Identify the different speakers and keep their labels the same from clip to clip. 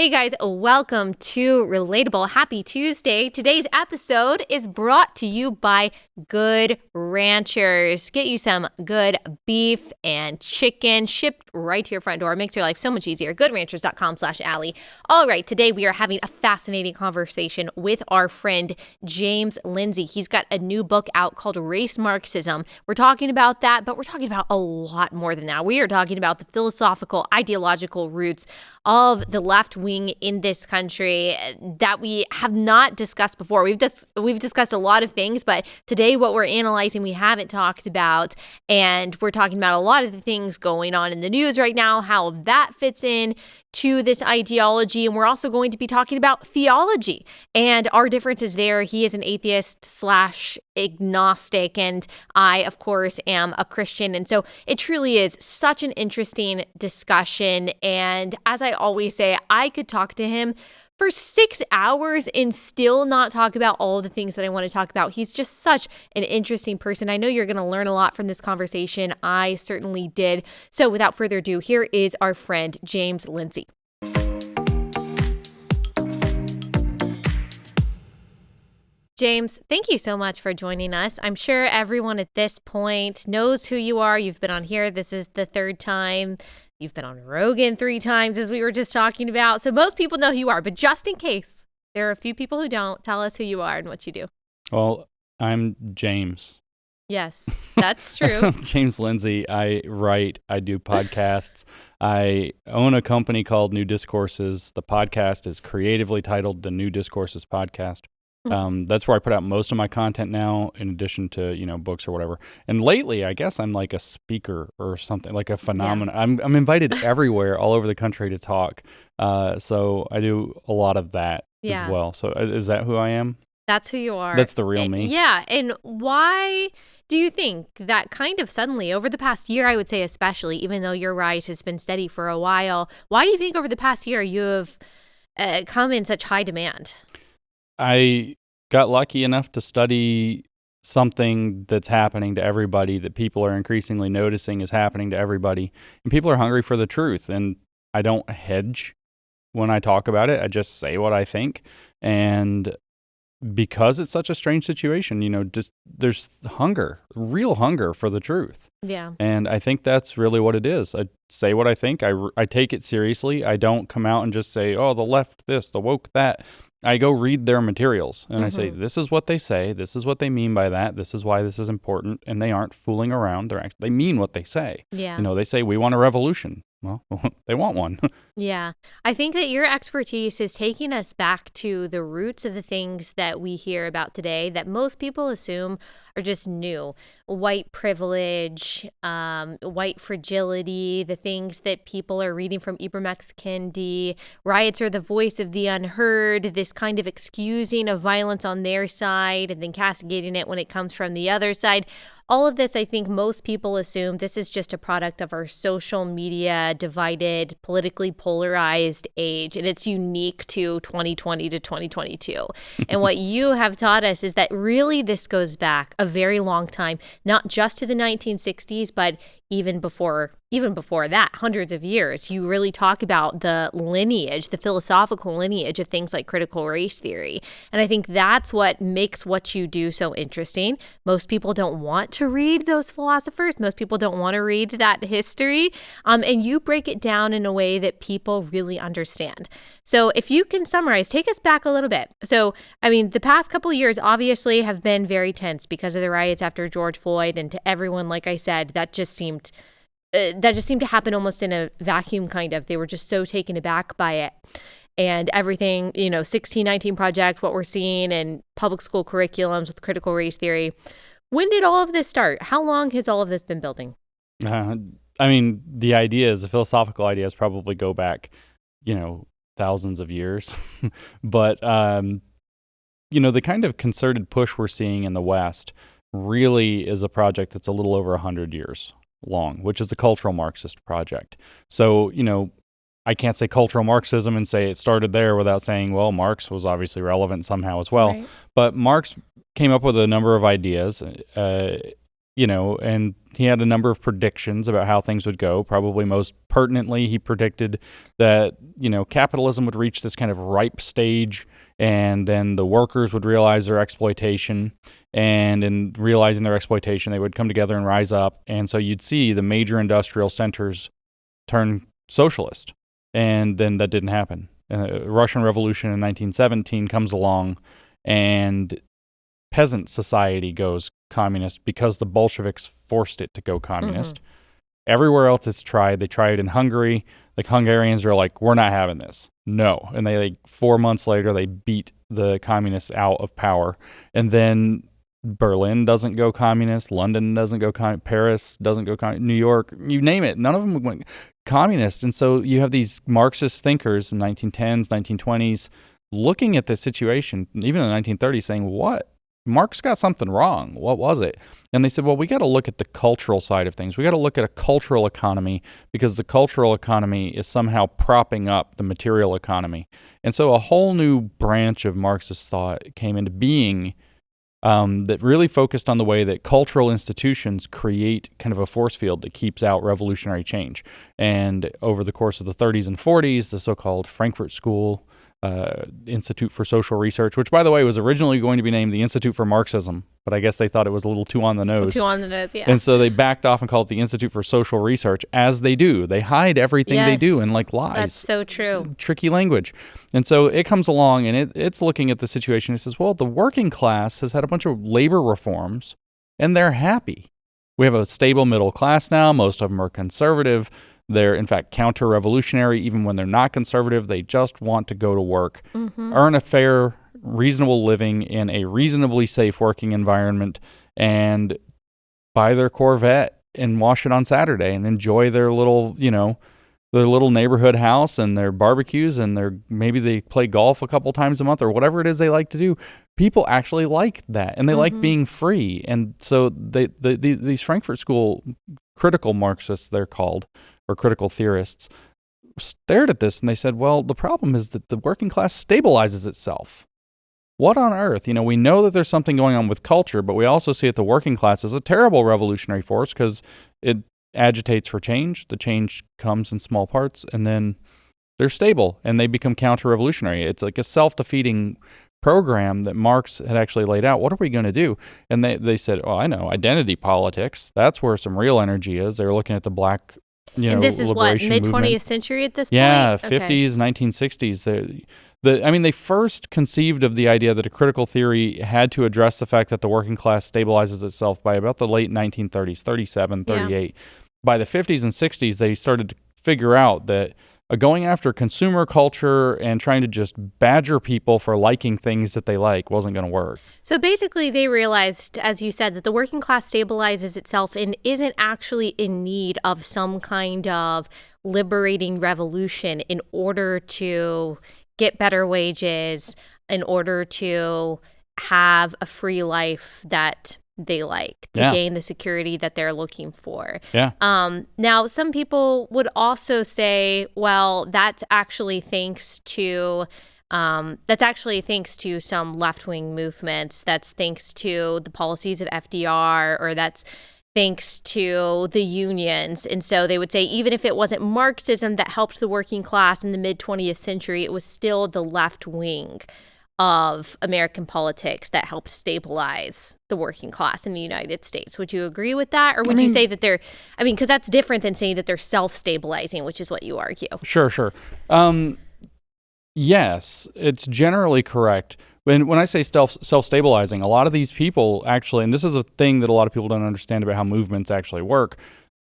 Speaker 1: Hey guys, welcome to Relatable. Happy Tuesday. Today's episode is brought to you by Good Ranchers. Get you some good beef and chicken shipped right to your front door. It makes your life so much easier. GoodRanchers.com/Allie. All right, today we are having a fascinating conversation with our friend James Lindsay. He's got a new book out called Race Marxism. We're talking about that, but we're talking about a lot more than that. We are talking about the philosophical, ideological roots of the left wing in this country that we have not discussed before. We've discussed a lot of things, but today what we're analyzing we haven't talked about, and we're talking about a lot of the things going on in the news right now, how that fits in to this ideology, and we're also going to be talking about theology and our differences there. He is an atheist/agnostic, and I, of course, am a Christian, and so it truly is such an interesting discussion. And as I always say, I could talk to him for 6 hours and still not talk about all the things that I want to talk about. He's just such an interesting person. I know you're going to learn a lot from this conversation. I certainly did. So without further ado, here is our friend, James Lindsay. James, thank you so much for joining us. I'm sure everyone at this point knows who you are. You've been on here. This is the third time. You've been on Rogan 3 times, as we were just talking about. So most people know who you are, but just in case there are a few people who don't, tell us who you are and what you do.
Speaker 2: Well, I'm James.
Speaker 1: Yes, that's true.
Speaker 2: James Lindsay. I write, I do podcasts. I own a company called New Discourses. The podcast is creatively titled the New Discourses Podcast. That's where I put out most of my content now, in addition to, books or whatever. And lately, I guess I'm like a speaker or something, like a phenomenon. Yeah. I'm invited everywhere, all over the country to talk. So I do a lot of that as well. So is that who I am?
Speaker 1: That's who you are.
Speaker 2: That's the real me.
Speaker 1: Yeah. And why do you think that kind of suddenly, over the past year, I would say especially, even though your rise has been steady for a while, why do you think over the past year you have come in such high demand?
Speaker 2: I got lucky enough to study something that's happening to everybody, that people are increasingly noticing is happening to everybody. And people are hungry for the truth. And I don't hedge when I talk about it. I just say what I think. And because it's such a strange situation, just there's hunger, real hunger for the truth.
Speaker 1: Yeah.
Speaker 2: And I think that's really what it is. I say what I think. I take it seriously. I don't come out and just say, oh, the left this, the woke that. I go read their materials and I say, this is what they say. This is what they mean by that. This is why this is important. And they aren't fooling around. They mean what they say.
Speaker 1: Yeah.
Speaker 2: They say we want a revolution. Well, they want one.
Speaker 1: Yeah. I think that your expertise is taking us back to the roots of the things that we hear about today that most people assume are just new. White privilege, white fragility, the things that people are reading from Ibram X. Kendi, riots are the voice of the unheard, this kind of excusing of violence on their side and then castigating it when it comes from the other side. All of this, I think most people assume this is just a product of our social media divided, politically polarized age, and it's unique to 2020 to 2022. And what you have taught us is that really this goes back a very long time, not just to the 1960s, but even before that, hundreds of years. You really talk about the lineage, the philosophical lineage of things like critical race theory. And I think that's what makes what you do so interesting. Most people don't want to read those philosophers. Most people don't want to read that history. And you break it down in a way that people really understand. So if you can summarize, take us back a little bit. So, the past couple of years obviously have been very tense because of the riots after George Floyd, and to everyone, like I said, that just seemed to happen almost in a vacuum, kind of. They were just so taken aback by it. And everything, 1619 Project, what we're seeing in public school curriculums with critical race theory. When did all of this start? How long has all of this been building?
Speaker 2: The ideas, the philosophical ideas probably go back, thousands of years. But, the kind of concerted push we're seeing in the West really is a project that's a little over 100 years long, which is the cultural Marxist project. So, I can't say cultural Marxism and say it started there without saying, well, Marx was obviously relevant somehow as well. Right. But Marx came up with a number of ideas and he had a number of predictions about how things would go. Probably most pertinently, he predicted that, capitalism would reach this kind of ripe stage, and then the workers would realize their exploitation, and in realizing their exploitation, they would come together and rise up. And so you'd see the major industrial centers turn socialist, and then that didn't happen. Russian Revolution in 1917 comes along, and peasant society goes communist because the Bolsheviks forced it to go communist. Everywhere else it's tried. They tried it in Hungary. Like, Hungarians are like, we're not having this. No. And they 4 months later, they beat the communists out of power. And then Berlin doesn't go communist. London doesn't go communist. Paris doesn't go communist. New York, you name it. None of them went communist. And so you have these Marxist thinkers in 1910s, 1920s looking at this situation, even in the 1930s, saying, what? Marx got something wrong. What was it? And they said, well, we got to look at the cultural side of things. We got to look at a cultural economy, because the cultural economy is somehow propping up the material economy. And so a whole new branch of Marxist thought came into being that really focused on the way that cultural institutions create kind of a force field that keeps out revolutionary change. And over the course of the 30s and 40s, the so-called Frankfurt School Institute for Social Research, which, by the way, was originally going to be named the Institute for Marxism, but I guess they thought it was a little too on the nose.
Speaker 1: Too on the nose, yeah.
Speaker 2: And so they backed off and called it the Institute for Social Research, as they do. They hide everything they do in lies.
Speaker 1: That's so true.
Speaker 2: Tricky language. And so it comes along, and it's looking at the situation. It says, well, the working class has had a bunch of labor reforms, and they're happy. We have a stable middle class now. Most of them are conservative. They're, in fact, counter-revolutionary. Even when they're not conservative, they just want to go to work, earn a fair, reasonable living in a reasonably safe working environment, and buy their Corvette and wash it on Saturday and enjoy their little, their little neighborhood house and their barbecues, and maybe they play golf a couple times a month or whatever it is they like to do. People actually like that, and they like being free. And so these Frankfurt School critical Marxists, they're called, or critical theorists, stared at this and they said, well, the problem is that the working class stabilizes itself. What on earth? We know that there's something going on with culture, but we also see that the working class is a terrible revolutionary force because it agitates for change. The change comes in small parts, and then they're stable and they become counter-revolutionary. It's like a self-defeating program that Marx had actually laid out. What are we going to do? And they said, oh, I know, identity politics. That's where some real energy is. They were looking at the black
Speaker 1: and this is what, mid-20th
Speaker 2: movement.
Speaker 1: Century at this point?
Speaker 2: Yeah, 50s, 1960s. They first conceived of the idea that a critical theory had to address the fact that the working class stabilizes itself by about the late 1930s, 37, 38. By the 50s and 60s, they started to figure out that going after consumer culture and trying to just badger people for liking things that they like wasn't going to work.
Speaker 1: So basically they realized, as you said, that the working class stabilizes itself and isn't actually in need of some kind of liberating revolution in order to get better wages, in order to have a free life that they like, to gain the security that they're looking for. Now, some people would also say, well, that's actually thanks to some left-wing movements. That's thanks to the policies of FDR, or that's thanks to the unions. And so they would say, even if it wasn't Marxism that helped the working class in the mid-20th century, it was still the left wing of American politics that helped stabilize the working class in the United States. Would you agree with that? Or would you say that they're, because that's different than saying that they're self-stabilizing, which is what you argue.
Speaker 2: Sure. Yes, it's generally correct. When I say self-stabilizing, a lot of these people actually, and this is a thing that a lot of people don't understand about how movements actually work,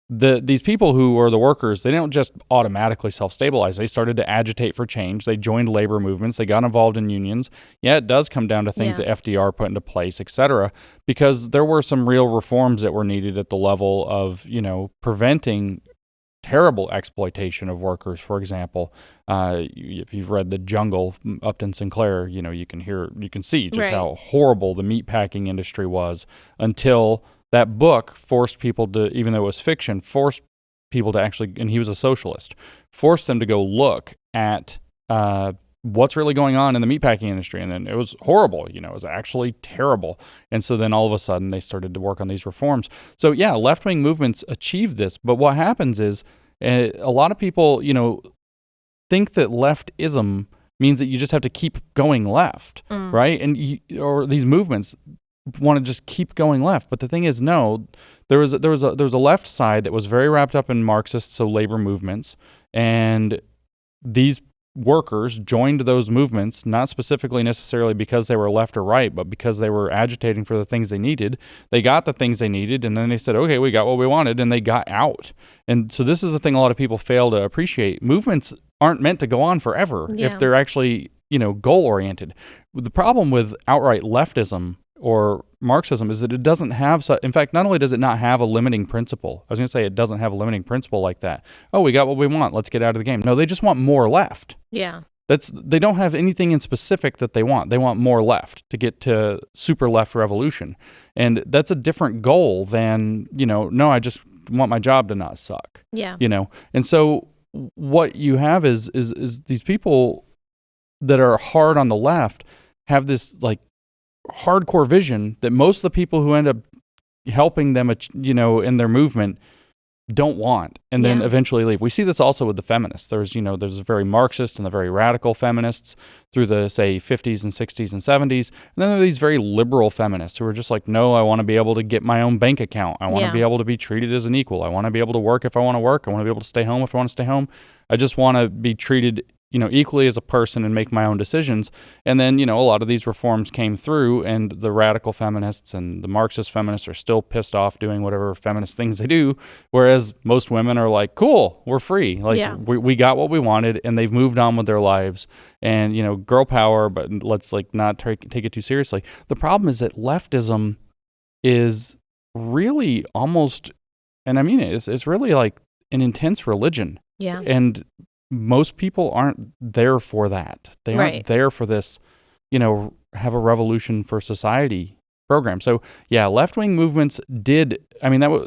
Speaker 2: these people who are the workers, they don't just automatically self-stabilize. They started to agitate for change. They joined labor movements. They got involved in unions. Yeah, it does come down to things that FDR put into place, et cetera, because there were some real reforms that were needed at the level of, preventing terrible exploitation of workers. For example, if you've read The Jungle, Upton Sinclair, you can see just how horrible the meatpacking industry was, until that book forced people to, even though it was fiction, forced people to actually, and he was a socialist, forced them to go look at what's really going on in the meatpacking industry. And then it was horrible, it was actually terrible. And so then all of a sudden they started to work on these reforms. So yeah, left-wing movements achieve this. But what happens is a lot of people, think that leftism means that you just have to keep going left, right? And or these movements want to just keep going left. But the thing is, no, there was a left side that was very wrapped up in Marxist, so labor movements, and these workers joined those movements, not specifically necessarily because they were left or right, but because they were agitating for the things they needed. They got the things they needed, and then they said, okay, we got what we wanted, and they got out. And so this is the thing a lot of people fail to appreciate. Movements aren't meant to go on forever if they're actually, goal-oriented. The problem with outright leftism or Marxism is that it doesn't have, in fact, not only does it not have a limiting principle, I was going to say it doesn't have a limiting principle like that. Oh, we got what we want, let's get out of the game. No, they just want more left.
Speaker 1: Yeah.
Speaker 2: They don't have anything in specific that they want. They want more left to get to super left revolution. And that's a different goal than, no, I just want my job to not suck.
Speaker 1: Yeah.
Speaker 2: And so what you have is these people that are hard on the left have this like hardcore vision that most of the people who end up helping them, in their movement don't want, and then eventually leave. We see this also with the feminists. There's a very Marxist and the very radical feminists through the, say, 50s and 60s and 70s. And then there are these very liberal feminists who are just like, no, I want to be able to get my own bank account. I want to be able to be treated as an equal. I want to be able to work if I want to work. I want to be able to stay home if I want to stay home. I just want to be treated equally as a person and make my own decisions. And then, a lot of these reforms came through, and the radical feminists and the Marxist feminists are still pissed off doing whatever feminist things they do, whereas most women are like, cool, we're free. Like, we got what we wanted, and they've moved on with their lives. And, girl power, but let's not take it too seriously. The problem is that leftism is really almost, and I mean it's really like an intense religion.
Speaker 1: Yeah.
Speaker 2: And most people aren't there for that. They aren't there for this, have a revolution for society program. So yeah, left-wing movements the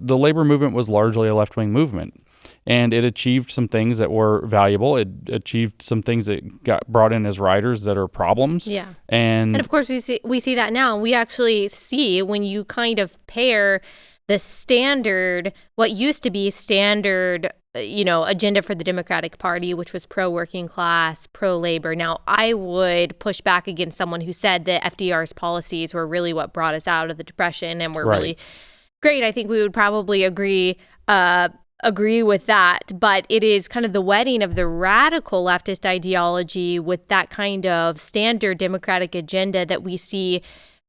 Speaker 2: labor movement was largely a left-wing movement, and it achieved some things that were valuable. It achieved some things that got brought in as riders that are problems.
Speaker 1: Yeah.
Speaker 2: And
Speaker 1: of course we see that now. We actually see when you kind of pair the standard, what used to be standard, agenda for the Democratic Party, which was pro-working class, pro-labor. Now, I would push back against someone who said that FDR's policies were really what brought us out of the Depression and were really great. I think we would probably agree with that, but it is kind of the wedding of the radical leftist ideology with that kind of standard Democratic agenda that we see.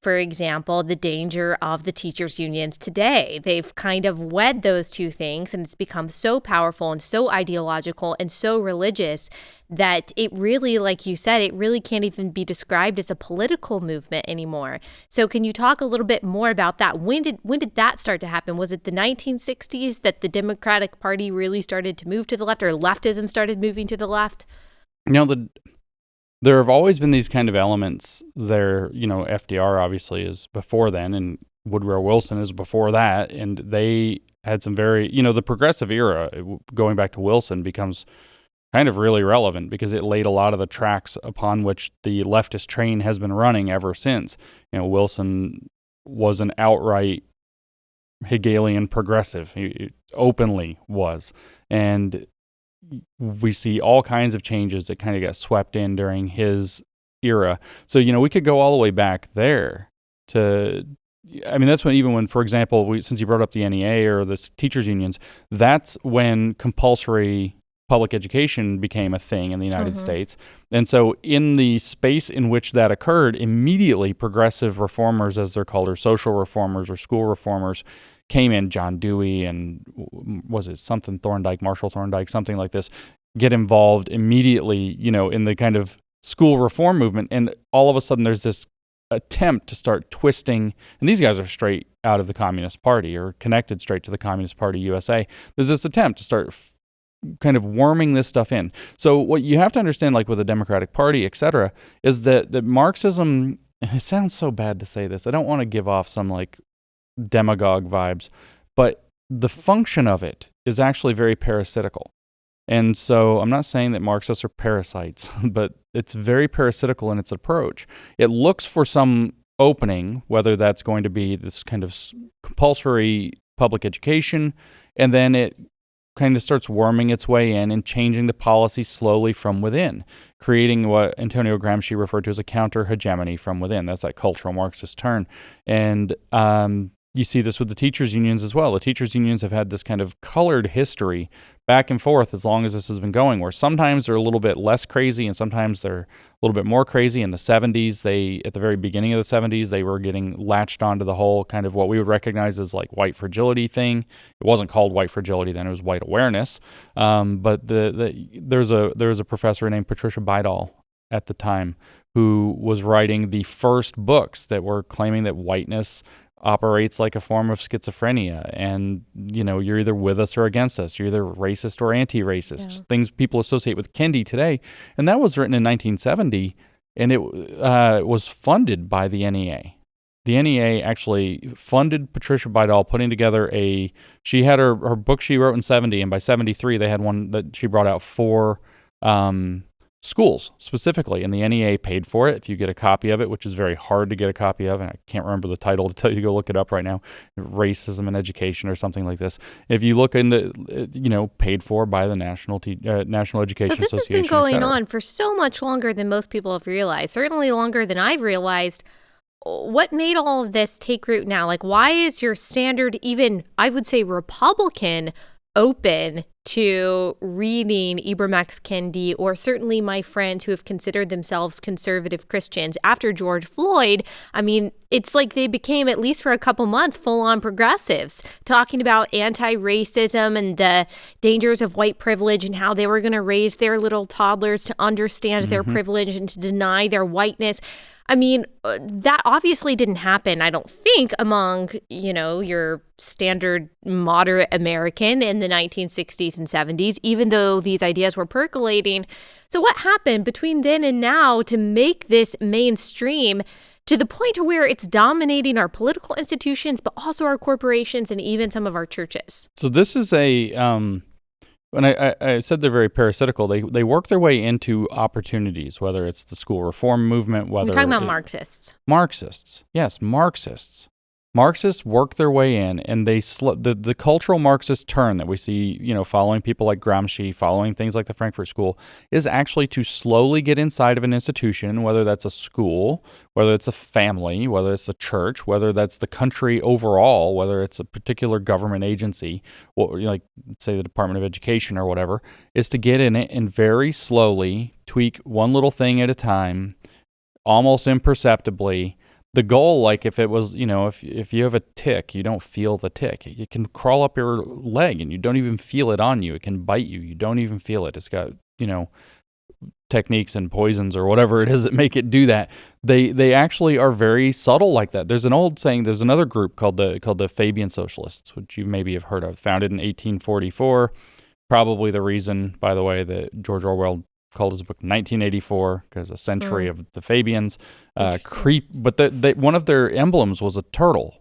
Speaker 1: For example, the danger of the teachers' unions today. They've kind of wed those two things, and it's become so powerful and so ideological and so religious that it really, like you said, it really can't even be described as a political movement anymore. So can you talk a little bit more about that? When did that start to happen? Was it the 1960s that the Democratic Party really started to move to the left, or leftism started moving to the left?
Speaker 2: There have always been these kind of elements there. FDR obviously is before then, and Woodrow Wilson is before that, and they had some very, the progressive era, going back to Wilson, becomes kind of really relevant because it laid a lot of the tracks upon which the leftist train has been running ever since. Wilson was an outright Hegelian progressive. He openly was. And we see all kinds of changes that kind of got swept in during his era. So, we could go all the way back there to, that's when, for example, since you brought up the NEA or the teachers unions, that's when compulsory public education became a thing in the United States. And so in the space in which that occurred, immediately progressive reformers, as they're called, or social reformers or school reformers, came in. John Dewey and was it something Thorndike, Marshall Thorndike, something like this, get involved immediately, in the kind of school reform movement. And all of a sudden there's this attempt to start twisting, and these guys are straight out of the Communist Party or connected straight to the Communist Party USA. There's this attempt to start kind of worming this stuff in. So what you have to understand, like with the Democratic Party, et cetera, is that Marxism, it sounds so bad to say this, I don't want to give off some like demagogue vibes, but the function of it is actually very parasitical. And so I'm not saying that Marxists are parasites, but it's very parasitical in its approach. It looks for some opening, whether that's going to be this kind of compulsory public education, and then it kind of starts worming its way in and changing the policy slowly from within, creating what Antonio Gramsci referred to as a counter-hegemony from within. That's that cultural Marxist turn. And you see this with the teachers' unions as well. The teachers' unions have had this kind of colored history back and forth as long as this has been going, where sometimes they're a little bit less crazy and sometimes they're a little bit more crazy. In the 70s, at the very beginning of the 70s, they were getting latched onto the whole kind of what we would recognize as like white fragility thing. It wasn't called white fragility then, it was white awareness. But there was a professor named Patricia Bidall at the time who was writing the first books that were claiming that whiteness operates like a form of schizophrenia, and you're either with us or against us. You're either racist or anti-racist. Things people associate with Kendi today, and that was written in 1970, and it was funded by the NEA. The NEA actually funded Patricia Bidall putting together she had her book she wrote in 70, and by 73 they had one that she brought out for schools specifically, and the NEA paid for it. If you get a copy of it, which is very hard to get a copy of, and I can't remember the title to tell you to go look it up right now, Racism and Education or something like this. If you look into, paid for by the National Education Association.
Speaker 1: But this has been going on for so much longer than most people have realized, certainly longer than I've realized. What made all of this take root now? Like, why is your standard, even, I would say, Republican open to reading Ibram X. Kendi, or certainly my friends who have considered themselves conservative Christians after George Floyd? I mean, it's like they became, at least for a couple months, full-on progressives, talking about anti-racism and the dangers of white privilege and how they were going to raise their little toddlers to understand their privilege and to deny their whiteness. I mean, that obviously didn't happen, I don't think, among, your standard moderate American in the 1960s and 70s, even though these ideas were percolating. So what happened between then and now to make this mainstream to the point to where it's dominating our political institutions, but also our corporations and even some of our churches?
Speaker 2: So this is when I said they're very parasitical, they work their way into opportunities, whether it's the school reform movement, whether...
Speaker 1: You're talking about Marxists.
Speaker 2: Marxists. Yes, Marxists. Marxists work their way in, and the cultural Marxist turn that we see, following people like Gramsci, following things like the Frankfurt School, is actually to slowly get inside of an institution, whether that's a school, whether it's a family, whether it's a church, whether that's the country overall, whether it's a particular government agency, like say the Department of Education or whatever, is to get in it and very slowly tweak one little thing at a time, almost imperceptibly. The goal, like if it was, if you have a tick, you don't feel the tick. It can crawl up your leg and you don't even feel it on you. It can bite you. You don't even feel it. It's got, techniques and poisons or whatever it is that make it do that. They actually are very subtle like that. There's an old saying, there's another group called the Fabian Socialists, which you maybe have heard of, founded in 1844. Probably the reason, by the way, that George Orwell called his book 1984, because a century of the Fabians. But one of their emblems was a turtle,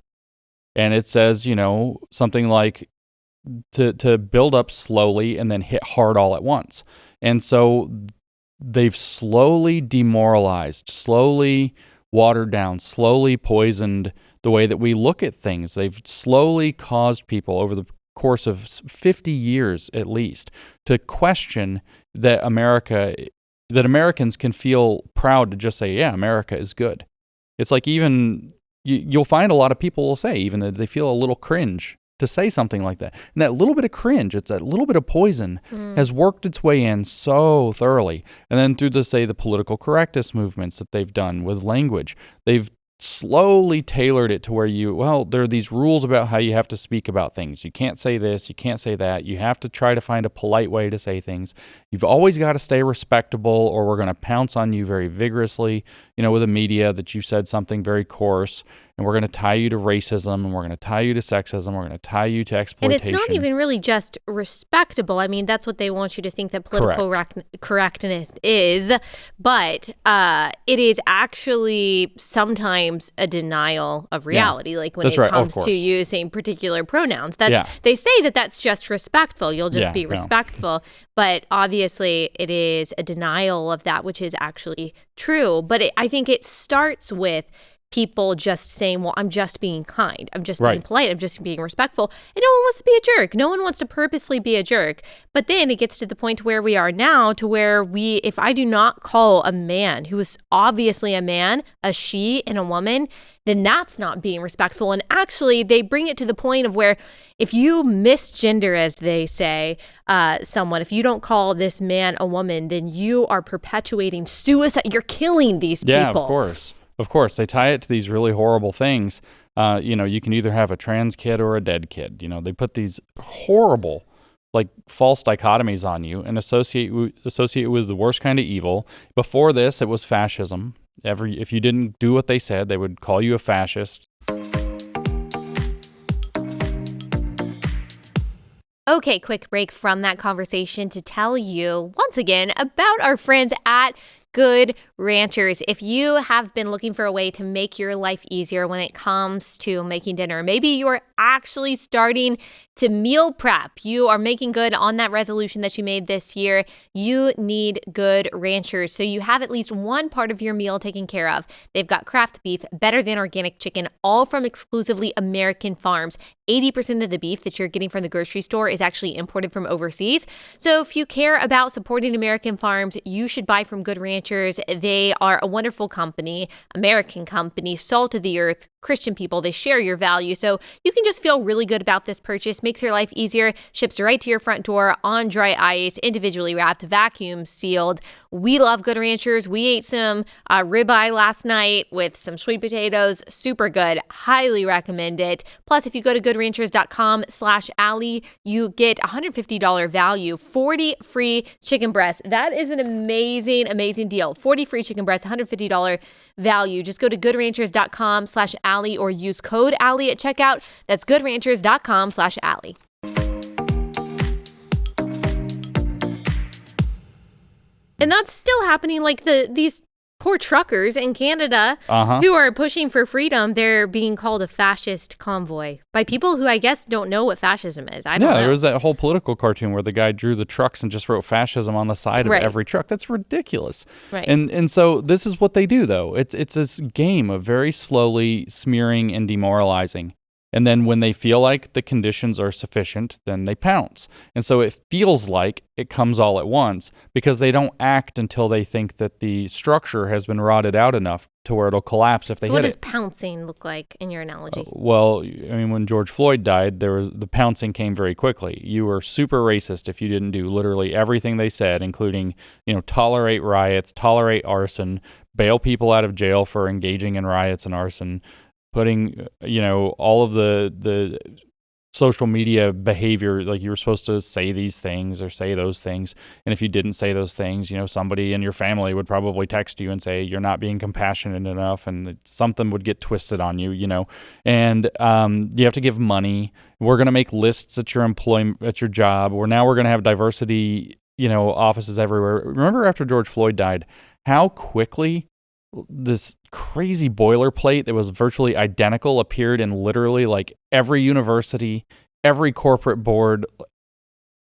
Speaker 2: and it says, something like to build up slowly and then hit hard all at once. And so they've slowly demoralized, slowly watered down, slowly poisoned the way that we look at things. They've slowly caused people over the course of 50 years at least to question that Americans can feel proud to just say, yeah, America is good. It's like even you'll find a lot of people will say even that they feel a little cringe to say something like that. And that little bit of cringe, it's that little bit of poison has worked its way in so thoroughly. And then through the political correctness movements that they've done with language, they've slowly tailored it to where there are these rules about how you have to speak about things. You can't say this, you can't say that. You have to try to find a polite way to say things. You've always got to stay respectable or we're going to pounce on you very vigorously, with the media that you said something very coarse. and we're going to tie you to racism, and we're going to tie you to sexism, we're going to tie you to exploitation.
Speaker 1: And it's not even really just respectable. I mean, that's what they want you to think that political correctness is, but it is actually sometimes a denial of reality, like when it comes to using particular pronouns. They say that that's just respectful. You'll just be respectful. But obviously, it is a denial of that which is actually true. But I think it starts with people just saying, well, I'm just being kind. I'm just being polite. I'm just being respectful. And no one wants to be a jerk. No one wants to purposely be a jerk. But then it gets to the point where we are now, to where if I do not call a man who is obviously a man, a she, and a woman, then that's not being respectful. And actually, they bring it to the point of where if you misgender, as they say, someone, if you don't call this man a woman, then you are perpetuating suicide. You're killing these people.
Speaker 2: Yeah, of course. Of course, they tie it to these really horrible things. You can either have a trans kid or a dead kid. They put these horrible, false dichotomies on you and associate with the worst kind of evil. Before this, it was fascism. If you didn't do what they said, they would call you a fascist.
Speaker 1: Okay, quick break from that conversation to tell you once again about our friends at Good Ranchers. If you have been looking for a way to make your life easier when it comes to making dinner, maybe you're actually starting to meal prep, you are making good on that resolution that you made this year, you need Good Ranchers. So you have at least one part of your meal taken care of. They've got craft beef, better than organic chicken, all from exclusively American farms. 80% of the beef that you're getting from the grocery store is actually imported from overseas. So if you care about supporting American farms, you should buy from Good Ranchers. They are a wonderful company, American company, salt of the earth, Christian people. They share your value. So you can just feel really good about this purchase. Makes your life easier. Ships right to your front door on dry ice, individually wrapped, vacuum sealed. We love Good Ranchers. We ate some ribeye last night with some sweet potatoes. Super good. Highly recommend it. Plus, if you go to goodranchers.com/Allie, you get $150 value, 40 free chicken breasts. That is an amazing, amazing deal. 40 free chicken breasts, $150 value. Just go to goodranchers.com/Allie or use code Allie at checkout. That's goodranchers.com/Allie. And that's still happening. These poor truckers in Canada who are pushing for freedom, they're being called a fascist convoy by people who I guess don't know what fascism is. I don't know.
Speaker 2: There was that whole political cartoon where the guy drew the trucks and just wrote fascism on the side of every truck. That's ridiculous.
Speaker 1: Right.
Speaker 2: And so this is what they do, though. It's this game of very slowly smearing and demoralizing. And then when they feel like the conditions are sufficient, then they pounce. And so it feels like it comes all at once because they don't act until they think that the structure has been rotted out enough to where it'll collapse if they hit it.
Speaker 1: So what does pouncing look like in your analogy?
Speaker 2: When George Floyd died, the pouncing came very quickly. You were super racist if you didn't do literally everything they said, including, tolerate riots, tolerate arson, bail people out of jail for engaging in riots and arson, putting, all of the social media behavior, like you were supposed to say these things or say those things. And if you didn't say those things, somebody in your family would probably text you and say, you're not being compassionate enough, and something would get twisted on you, and you have to give money. We're going to make lists at your at your job. We're going to have diversity, offices everywhere. Remember after George Floyd died, how quickly this crazy boilerplate that was virtually identical appeared in literally every university, every corporate board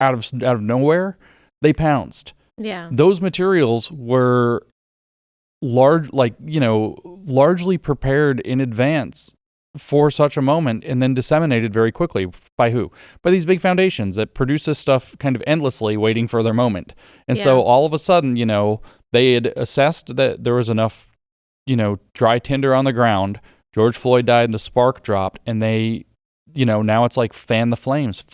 Speaker 2: out of nowhere. They pounced.
Speaker 1: Yeah.
Speaker 2: Those materials were largely prepared in advance for such a moment and then disseminated very quickly. By who? By these big foundations that produce this stuff kind of endlessly waiting for their moment. And so all of a sudden, they had assessed that there was enough dry tinder on the ground. George Floyd died and the spark dropped, and they, now it's like fan the flames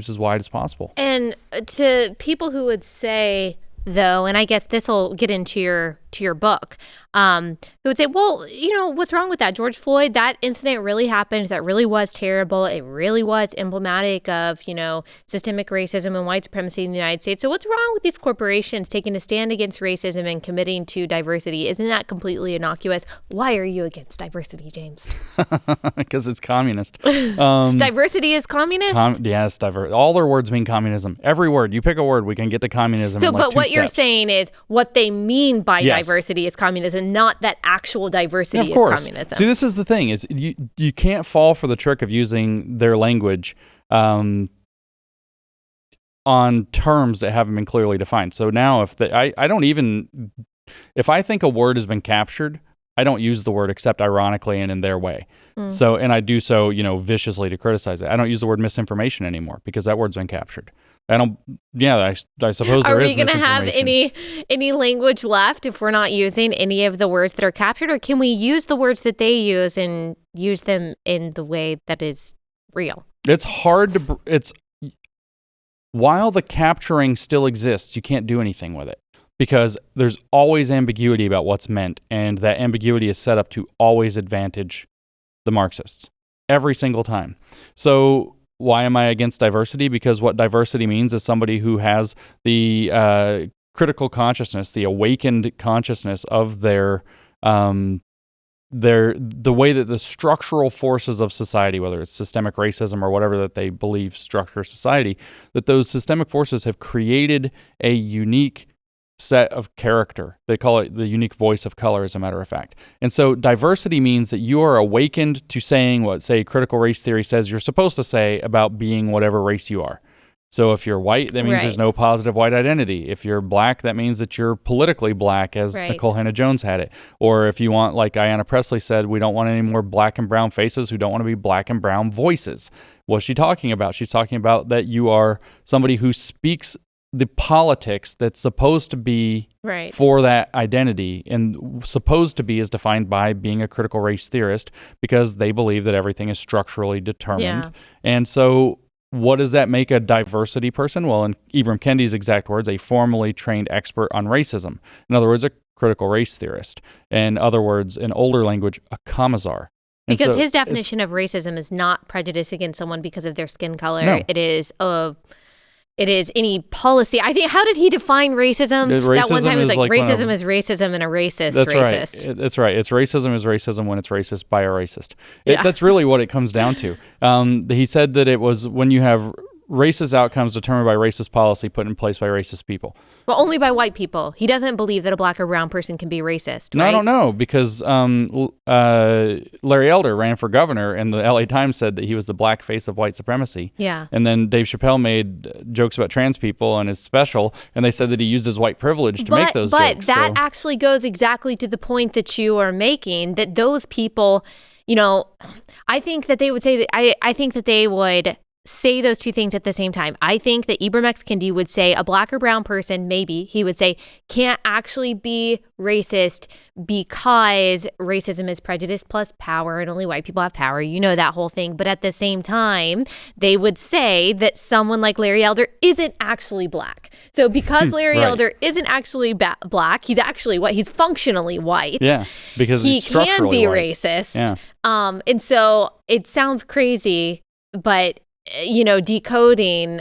Speaker 2: as wide as possible.
Speaker 1: And to people who would say, though, and I guess this will get into your to your book, who would say, well, what's wrong with that? George Floyd, that incident really happened. That really was terrible. It really was emblematic of, systemic racism and white supremacy in the United States. So what's wrong with these corporations taking a stand against racism and committing to diversity? Isn't that completely innocuous? Why are you against diversity, James?
Speaker 2: Because it's communist.
Speaker 1: Diversity is communist?
Speaker 2: Yes, all their words mean communism. Every word. You pick a word, we can get to communism in like
Speaker 1: but
Speaker 2: 2
Speaker 1: what
Speaker 2: steps.
Speaker 1: you're saying is what they mean by diversity is communism, not that actual diversity is communism.
Speaker 2: See, this is the thing, is you can't fall for the trick of using their language on terms that haven't been clearly defined. So now if I think a word has been captured, I don't use the word except ironically and in their way. So, and I do so, viciously to criticize it. I don't use the word misinformation anymore because that word's been captured. I suppose there is misinformation. Are we going to have
Speaker 1: any language left if we're not using any of the words that are captured, or can we use the words that they use and use them in the way that is real?
Speaker 2: It's hard to, while the capturing still exists, you can't do anything with it because there's always ambiguity about what's meant, and that ambiguity is set up to always advantage the Marxists every single time. So why am I against diversity? Because what diversity means is somebody who has the critical consciousness, the awakened consciousness of the way that the structural forces of society, whether it's systemic racism or whatever that they believe structure society, that those systemic forces have created a unique set of character. They call it the unique voice of color, as a matter of fact. And so diversity means that you are awakened to saying what, say, critical race theory says you're supposed to say about being whatever race you are. So if you're white, that means there's no positive white identity. If you're black, that means that you're politically black, as Nicole Hannah-Jones had it. Or if you want, like Ayanna Pressley said, we don't want any more black and brown faces who don't want to be black and brown voices. What's she talking about? She's talking about that you are somebody who speaks the politics that's supposed to be for that identity, and supposed to be is defined by being a critical race theorist because they believe that everything is structurally determined. Yeah. And so what does that make a diversity person? Well, in Ibram Kendi's exact words, a formally trained expert on racism. In other words, a critical race theorist. In other words, in older language, a commissar.
Speaker 1: Because his definition of racism is not prejudice against someone because of their skin color. No. It is any policy. I think, how did he define racism? That one time it was like racism is racism and a racist racist.
Speaker 2: Right. That's right. It's racism is racism when it's racist by a racist. That's really what it comes down to. He said that it was when you have racist outcomes determined by racist policy put in place by racist people.
Speaker 1: Well, only by white people. He doesn't believe that a black or brown person can be racist,
Speaker 2: No, I don't know, because Larry Elder ran for governor, and the LA Times said that he was the black face of white supremacy.
Speaker 1: Yeah.
Speaker 2: And then Dave Chappelle made jokes about trans people on his special, and they said that he used his white privilege to make those jokes.
Speaker 1: But that actually goes exactly to the point that you are making, that those people, I think that they would say that, I think that they would say those two things at the same time. I think that Ibram X. Kendi would say a black or brown person, maybe, he would say, can't actually be racist because racism is prejudice plus power and only white people have power. That whole thing. But at the same time, they would say that someone like Larry Elder isn't actually black. So because Larry Elder isn't actually black, he's actually white. He's functionally white.
Speaker 2: Yeah, because he's structurally
Speaker 1: he can be
Speaker 2: white.
Speaker 1: Racist.
Speaker 2: Yeah.
Speaker 1: And so it sounds crazy, but decoding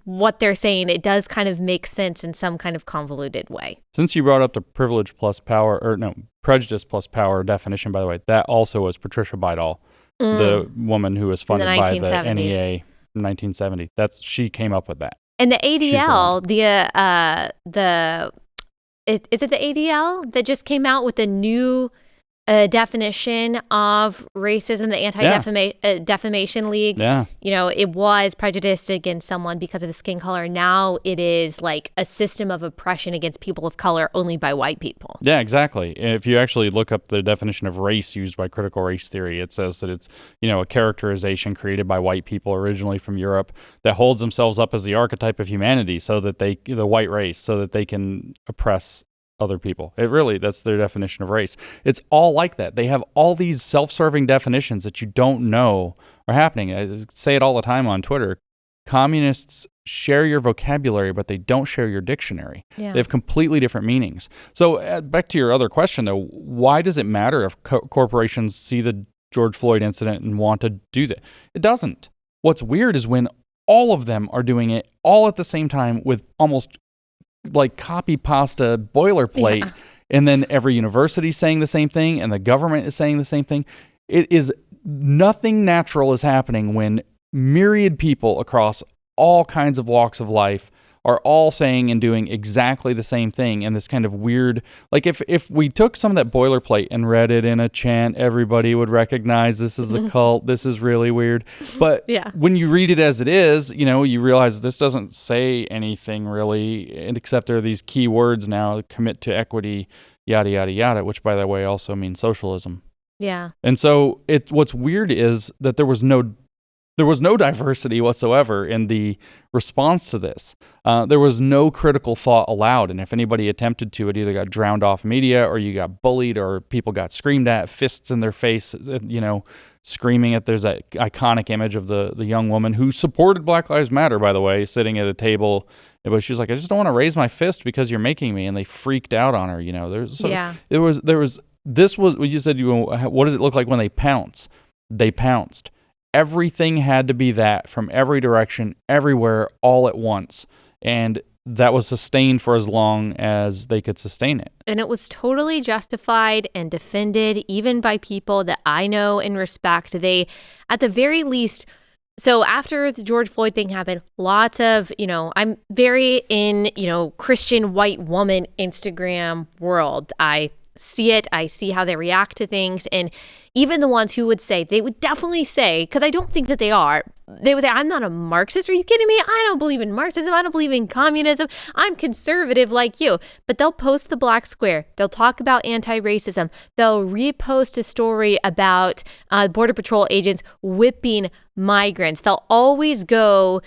Speaker 1: what they're saying, it does kind of make sense in some kind of convoluted way.
Speaker 2: Since you brought up the privilege plus power, prejudice plus power definition, by the way, that also was Patricia Bidall, the woman who was funded by the NEA in 1970. She came up with that.
Speaker 1: And the ADL, is it the ADL that just came out with a new definition of racism, the Anti-Defamation League?
Speaker 2: Yeah.
Speaker 1: It was prejudice against someone because of his skin color. Now it is like a system of oppression against people of color only by white people.
Speaker 2: Yeah, exactly. If you actually look up the definition of race used by critical race theory, it says that it's, a characterization created by white people originally from Europe that holds themselves up as the archetype of humanity, so that the white race, so that they can oppress other people. That's their definition of race. It's all like that. They have all these self-serving definitions that you don't know are happening. I say it all the time on Twitter. Communists share your vocabulary, but they don't share your dictionary.
Speaker 1: Yeah.
Speaker 2: They have completely different meanings. So back to your other question, though, why does it matter if corporations see the George Floyd incident and want to do that? It doesn't. What's weird is when all of them are doing it all at the same time with almost like copy pasta boilerplate, and then every university is saying the same thing and the government is saying the same thing. It is nothing natural is happening when myriad people across all kinds of walks of life are all saying and doing exactly the same thing. And this kind of weird, like if we took some of that boilerplate and read it in a chant, everybody would recognize this is a cult. This is really weird. But when you read it as it is, you realize this doesn't say anything really, except there are these key words now: commit to equity, yada, yada, yada, which by the way also means socialism.
Speaker 1: Yeah.
Speaker 2: And so what's weird is that there was no diversity whatsoever in the response to this. There was no critical thought allowed. And if anybody attempted to, it either got drowned off media, or you got bullied, or people got screamed at, fists in their face, screaming at. There's that iconic image of the young woman who supported Black Lives Matter, by the way, sitting at a table. But she was like, I just don't want to raise my fist because you're making me. And they freaked out on her. This was what you said. What does it look like when they pounce? They pounced. Everything had to be that from every direction, everywhere, all at once. And that was sustained for as long as they could sustain it.
Speaker 1: And it was totally justified and defended, even by people that I know and respect. They, at the very least, so after the George Floyd thing happened, lots of, I'm very in, Christian white woman Instagram world. I see it. I see how they react to things. And even the ones who would say, they would definitely say, because I don't think that they are, they would say, I'm not a Marxist. Are you kidding me? I don't believe in Marxism. I don't believe in communism. I'm conservative like you. But they'll post the black square. They'll talk about anti-racism. They'll repost a story about Border Patrol agents whipping migrants. They'll always go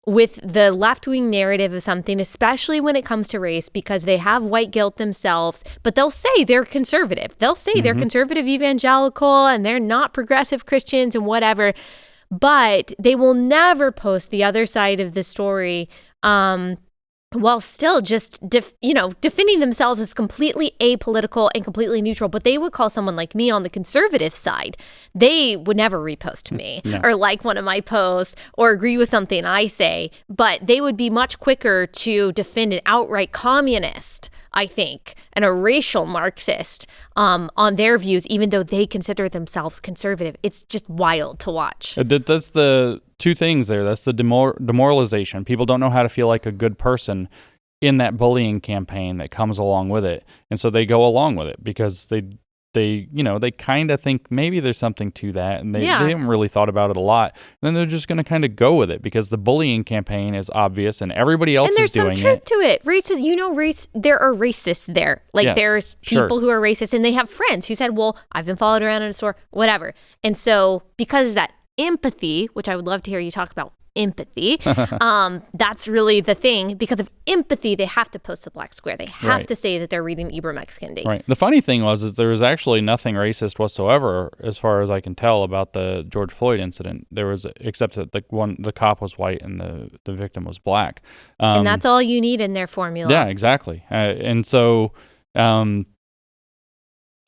Speaker 1: with the left-wing narrative of something, especially when it comes to race, because they have white guilt themselves, but they'll say they're conservative. They'll say they're conservative evangelical and they're not progressive Christians and whatever, but they will never post the other side of the story while still just, defending themselves as completely apolitical and completely neutral. But they would call someone like me on the conservative side. They would never repost me or like one of my posts or agree with something I say. But they would be much quicker to defend an outright communist, I think, and a racial Marxist on their views, even though they consider themselves conservative. It's just wild to watch.
Speaker 2: That's the two things there. That's the demoralization. People don't know how to feel like a good person in that bullying campaign that comes along with it. And so they go along with it because they kind of think maybe there's something to that, and they haven't really thought about it a lot. And then they're just going to kind of go with it because the bullying campaign is obvious and everybody else is doing it. And
Speaker 1: there's some truth to it. Racist, there are racists there. There's people who are racist, and they have friends who said, well, I've been followed around in a store, whatever. And so because of that empathy, which I would love to hear you talk about empathy, that's really the thing. Because of empathy, they have to post the black square. They have to say that they're reading Ibram X. Kendi.
Speaker 2: Right. The funny thing is there was actually nothing racist whatsoever, as far as I can tell, about the George Floyd incident. There was, except that the cop was white and the victim was black.
Speaker 1: And that's all you need in their formula.
Speaker 2: Yeah, exactly. And so,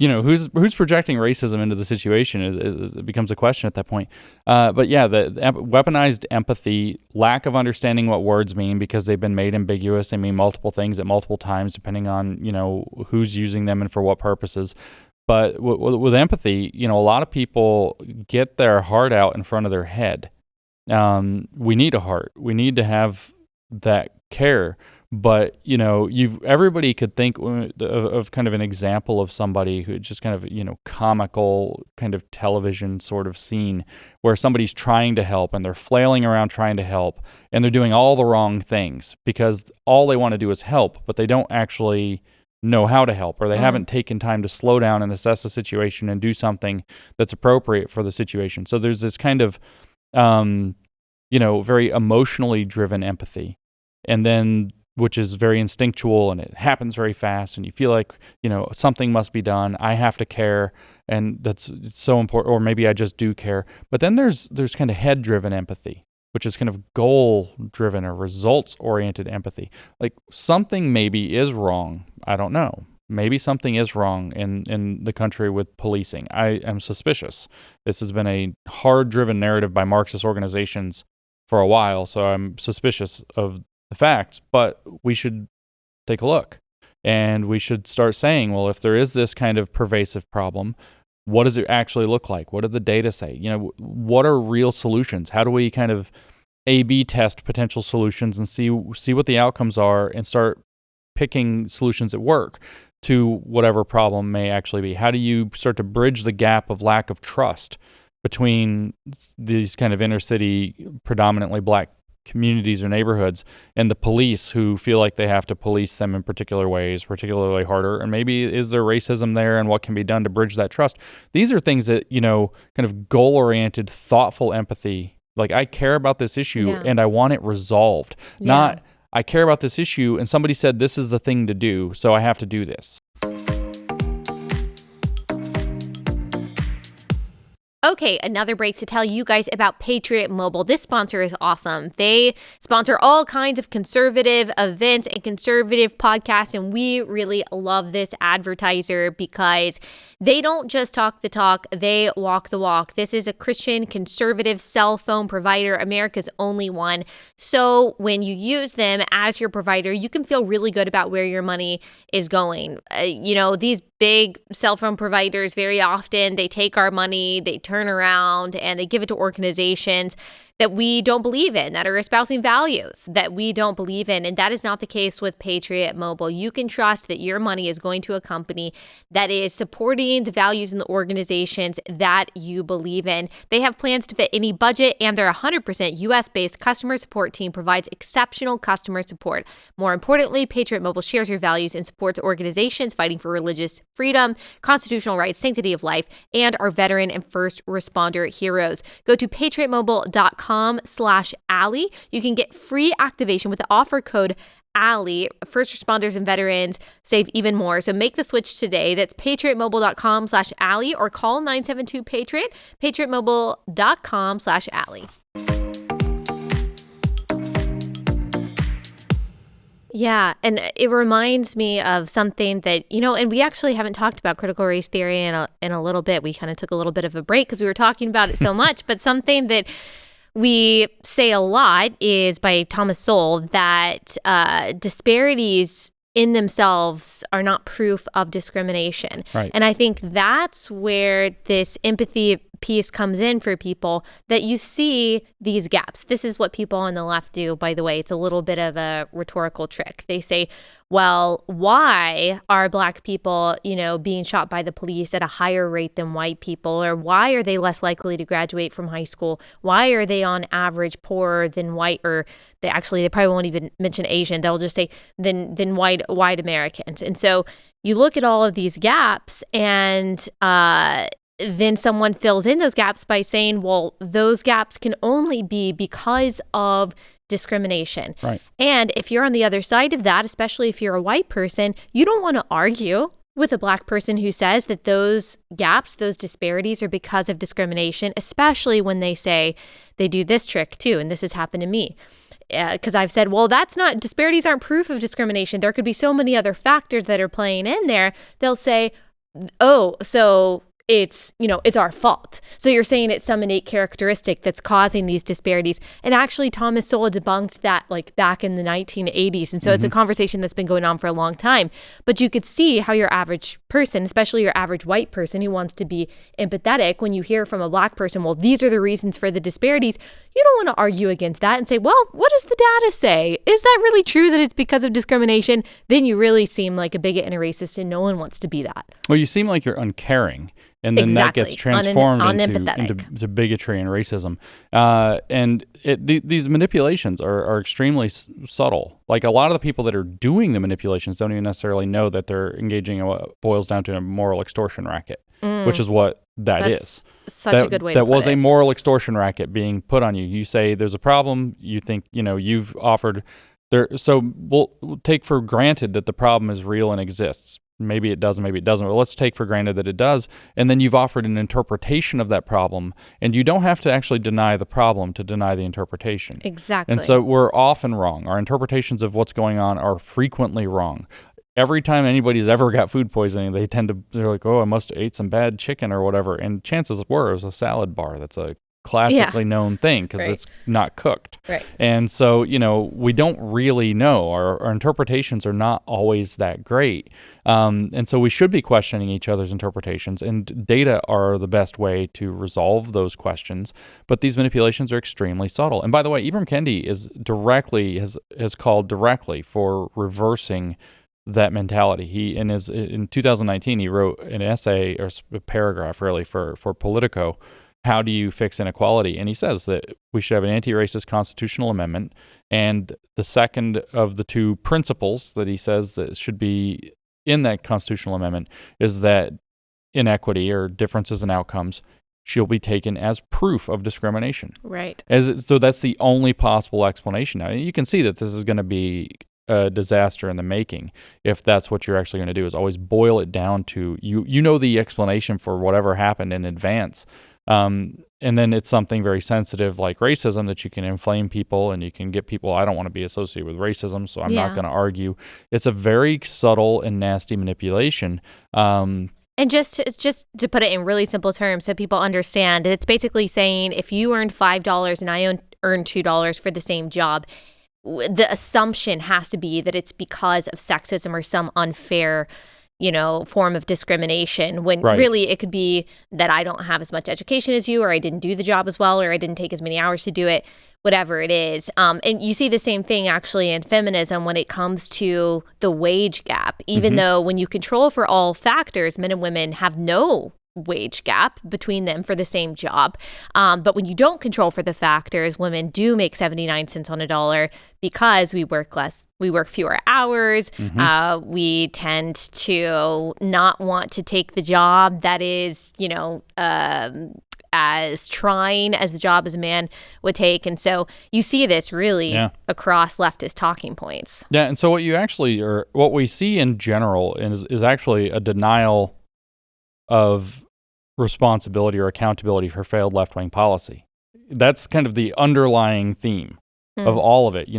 Speaker 2: who's projecting racism into the situation it becomes a question at that point. But yeah, the weaponized empathy, lack of understanding what words mean because they've been made ambiguous. They mean multiple things at multiple times, depending on, who's using them and for what purposes. But with empathy, a lot of people get their heart out in front of their head. We need a heart. We need to have that care. But, everybody could think of kind of an example of somebody who just kind of, comical kind of television sort of scene where somebody's trying to help and they're flailing around trying to help and they're doing all the wrong things because all they want to do is help, but they don't actually know how to help, or they haven't taken time to slow down and assess the situation and do something that's appropriate for the situation. So there's this kind of, very emotionally driven empathy. And then which is very instinctual and it happens very fast and you feel like, something must be done. I have to care, and it's so important, or maybe I just do care. But then there's kind of head-driven empathy. which is kind of goal-driven or results-oriented empathy. Like something maybe is wrong. I don't know. Maybe something is wrong in the country with policing. I am suspicious. This has been a hard-driven narrative by Marxist organizations for a while, so I'm suspicious of the facts, but we should take a look. And we should start saying, well, if there is this kind of pervasive problem, what does it actually look like? What do the data say? What are real solutions? How do we kind of A/B test potential solutions and see what the outcomes are and start picking solutions that work to whatever problem may actually be? How do you start to bridge the gap of lack of trust between these kind of inner city, predominantly black communities or neighborhoods and the police who feel like they have to police them in particular ways, particularly harder? And maybe is there racism there, and what can be done to bridge that trust? These are things that, kind of goal-oriented, thoughtful empathy. Like, I care about this issue and I want it resolved. Not, I care about this issue and somebody said this is the thing to do, so I have to do this.
Speaker 1: Okay, another break to tell you guys about Patriot Mobile. This sponsor is awesome. They sponsor all kinds of conservative events and conservative podcasts, and we really love this advertiser because they don't just talk the talk, they walk the walk. This is a Christian conservative cell phone provider, America's only one. So when you use them as your provider, you can feel really good about where your money is going. These big cell phone providers, very often they take our money, they turn around and they give it to organizations that we don't believe in, that are espousing values that we don't believe in. And that is not the case with Patriot Mobile. You can trust that your money is going to a company that is supporting the values and the organizations that you believe in. They have plans to fit any budget, and their 100% US-based customer support team provides exceptional customer support. More importantly, Patriot Mobile shares your values and supports organizations fighting for religious freedom, constitutional rights, sanctity of life, and our veteran and first responder heroes. Go to patriotmobile.com/Allie. You can get free activation with the offer code Allie. First responders and veterans save even more. So make the switch today. That's patriotmobile.com/Allie or call 972-PATRIOT, patriotmobile.com/Allie. Yeah, and it reminds me of something that, and we actually haven't talked about critical race theory in a little bit. We kind of took a little bit of a break because we were talking about it so much, but something that we say a lot is by Thomas Sowell that disparities in themselves are not proof of discrimination.
Speaker 2: Right.
Speaker 1: And I think that's where this empathy piece comes in for people, that you see these gaps. This is what people on the left do, by the way. It's a little bit of a rhetorical trick. They say, well, why are black people, being shot by the police at a higher rate than white people? Or why are they less likely to graduate from high school? Why are they on average poorer than white? Or they probably won't even mention Asian. They'll just say than white Americans. And so you look at all of these gaps, and then someone fills in those gaps by saying, well, those gaps can only be because of discrimination.
Speaker 2: Right.
Speaker 1: And if you're on the other side of that, especially if you're a white person, you don't want to argue with a black person who says that those gaps, those disparities are because of discrimination, especially when they say they do this trick too. And this has happened to me. Because I've said, well, disparities aren't proof of discrimination. There could be so many other factors that are playing in there. They'll say, oh, so it's our fault. So you're saying it's some innate characteristic that's causing these disparities. And actually, Thomas Sowell debunked that back in the 1980s. And so it's a conversation that's been going on for a long time. But you could see how your average person, especially your average white person who wants to be empathetic, when you hear from a black person, well, these are the reasons for the disparities, you don't want to argue against that and say, well, what does the data say? Is that really true that it's because of discrimination? Then you really seem like a bigot and a racist, and no one wants to be that.
Speaker 2: Well, you seem like you're uncaring. And then
Speaker 1: exactly.
Speaker 2: That gets transformed into bigotry and racism. These manipulations are extremely subtle. Like, a lot of the people that are doing the manipulations don't even necessarily know that they're engaging in what boils down to a moral extortion racket, which is what that's
Speaker 1: such a good way to put it.
Speaker 2: That was a moral extortion racket being put on you. You say there's a problem. You think, you've offered there. So we'll take for granted that the problem is real and exists. maybe it does, maybe it doesn't. But let's take for granted that it does. And then you've offered an interpretation of that problem. And you don't have to actually deny the problem to deny the interpretation.
Speaker 1: Exactly.
Speaker 2: And so we're often wrong. Our interpretations of what's going on are frequently wrong. Every time anybody's ever got food poisoning, they're like, oh, I must have ate some bad chicken or whatever. And chances were it was a salad bar. That's a classically known thing because it's not cooked.
Speaker 1: Right.
Speaker 2: And so, we don't really know. Our interpretations are not always that great. And so we should be questioning each other's interpretations, and data are the best way to resolve those questions. But these manipulations are extremely subtle. And by the way, Ibram Kendi has called directly for reversing that mentality. In 2019, he wrote an essay, or a paragraph really, for Politico. How do you fix inequality? And he says that we should have an anti-racist constitutional amendment. And the second of the two principles that he says that should be in that constitutional amendment is that inequity, or differences in outcomes, shall be taken as proof of discrimination.
Speaker 1: Right.
Speaker 2: So that's the only possible explanation. Now, you can see that this is going to be a disaster in the making if that's what you're actually going to do, is always boil it down to the explanation for whatever happened in advance. And then it's something very sensitive like racism that you can inflame people, and you can get people, I don't want to be associated with racism, so I'm not going to argue. It's a very subtle and nasty manipulation. And
Speaker 1: just to put it in really simple terms so people understand, it's basically saying if you earned $5 and I earned $2 for the same job, the assumption has to be that it's because of sexism or some unfair form of discrimination, when really it could be that I don't have as much education as you, or I didn't do the job as well, or I didn't take as many hours to do it, whatever it is. And you see the same thing actually in feminism when it comes to the wage gap, even though when you control for all factors, men and women have no wage gap between them for the same job. But when you don't control for the factors, women do make 79 cents on a dollar because we work less, we work fewer hours. We tend to not want to take the job that is, as trying as the job as a man would take. And so you see this really across leftist talking points.
Speaker 2: Yeah. And so what we see in general is actually a denial of responsibility or accountability for failed left-wing policy. That's kind of the underlying theme of all of it.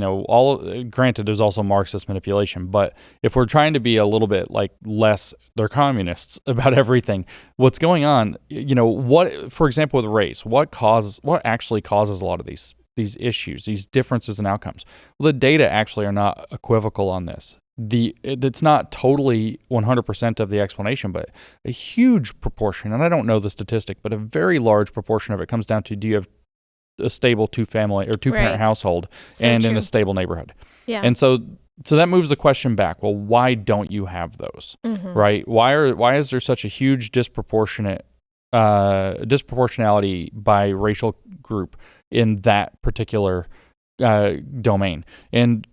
Speaker 2: Granted, there's also Marxist manipulation, but if we're trying to be a little bit less, they're communists about everything. What's going on? For example, with race, what actually causes a lot of these issues, these differences in outcomes? Well, the data actually are not equivocal on this. It's not totally 100% of the explanation, but a huge proportion, and I don't know the statistic, but a very large proportion of it comes down to, do you have a stable two-parent household in a stable neighborhood? Yeah. And so that moves the question back. Well, why don't you have those? Right? Why is there such a huge disproportionality by racial group in that particular domain? And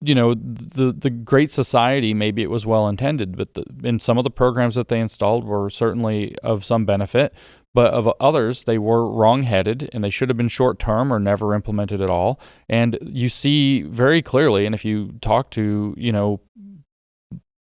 Speaker 2: the Great Society, maybe it was well intended, but in some of the programs that they installed were certainly of some benefit, but of others, they were wrong-headed, and they should have been short-term or never implemented at all. And you see very clearly, and if you talk to,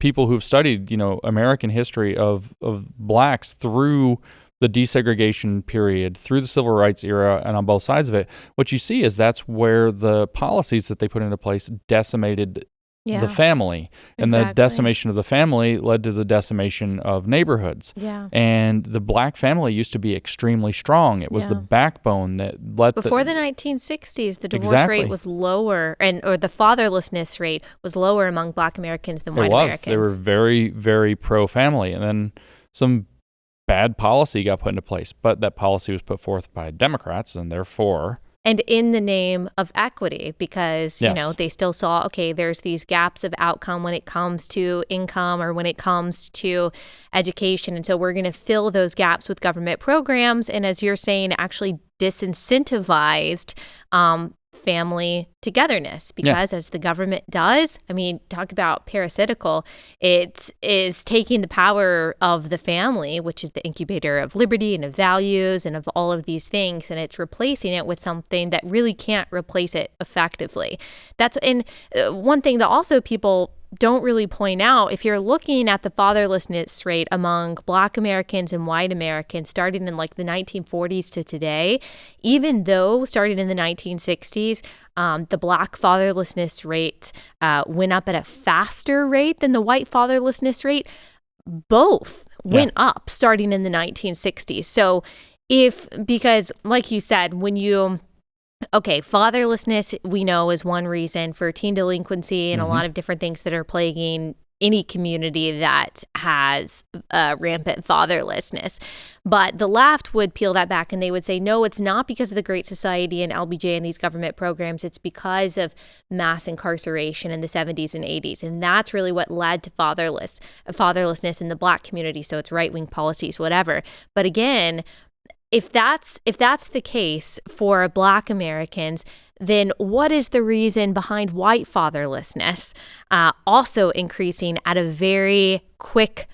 Speaker 2: people who've studied, American history of blacks through the desegregation period, through the civil rights era, and on both sides of it, what you see is that's where the policies that they put into place decimated the family. And the decimation of the family led to the decimation of neighborhoods. Yeah. And the black family used to be extremely strong. It was the backbone that let
Speaker 1: Before the 1960s, the divorce rate was lower, or the fatherlessness rate was lower among black Americans than white Americans.
Speaker 2: They were very, very pro-family. And then some bad policy got put into place, but that policy was put forth by Democrats, and therefore...
Speaker 1: And in the name of equity, because, they still saw, okay, there's these gaps of outcome when it comes to income or when it comes to education. And so we're going to fill those gaps with government programs. And as you're saying, actually disincentivized family togetherness, because as the government does, talk about parasitical, it is taking the power of the family, which is the incubator of liberty and of values and of all of these things, and it's replacing it with something that really can't replace it effectively. And one thing that also people don't really point out, if you're looking at the fatherlessness rate among Black Americans and white Americans starting in like the 1940s to today, even though starting in the 1960s, the Black fatherlessness rate went up at a faster rate than the white fatherlessness rate, both went up starting in the 1960s. So because like you said, fatherlessness, we know, is one reason for teen delinquency and a lot of different things that are plaguing any community that has rampant fatherlessness. But the left would peel that back and they would say, no, it's not because of the Great Society and LBJ and these government programs. It's because of mass incarceration in the 70s and 80s. And that's really what led to fatherlessness in the Black community. So it's right-wing policies, whatever. But again, if that's the case for Black Americans, then what is the reason behind white fatherlessness also increasing at a very quick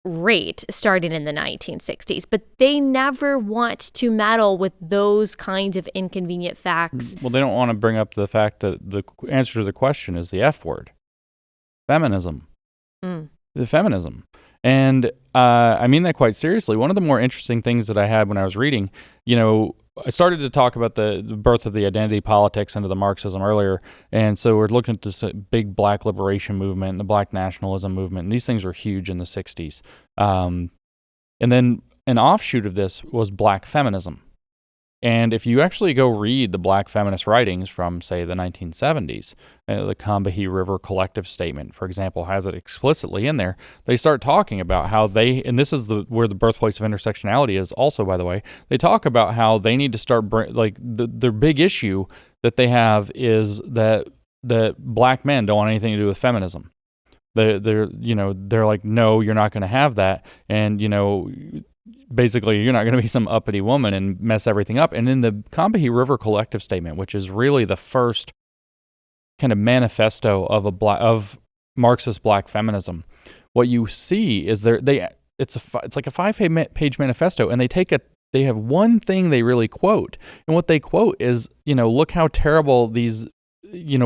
Speaker 1: rate starting in the 1960s? But they never want to meddle with those kinds of inconvenient facts.
Speaker 2: Well, they don't want to bring up the fact that the answer to the question is the F word, feminism. The feminism. And I mean that quite seriously. One of the more interesting things that I had when I was reading, I started to talk about the birth of the identity politics into the Marxism earlier. And so we're looking at this big Black liberation movement and the Black nationalism movement. And these things were huge in the 60s. And then an offshoot of this was Black feminism. And if you actually go read the Black feminist writings from, say, the 1970s, the Combahee River Collective Statement, for example, has it explicitly in there. They start talking about how and this is where the birthplace of intersectionality is also, by the way, they talk about how they need to start, their big issue that they have is that Black men don't want anything to do with feminism. They're like, no, you're not going to have that. And, basically, you're not going to be some uppity woman and mess everything up. And in the Combahee River Collective Statement, which is really the first kind of manifesto of Marxist Black feminism, what you see is it's like a 5-page manifesto, and they have one thing they really quote, and what they quote is, look how terrible these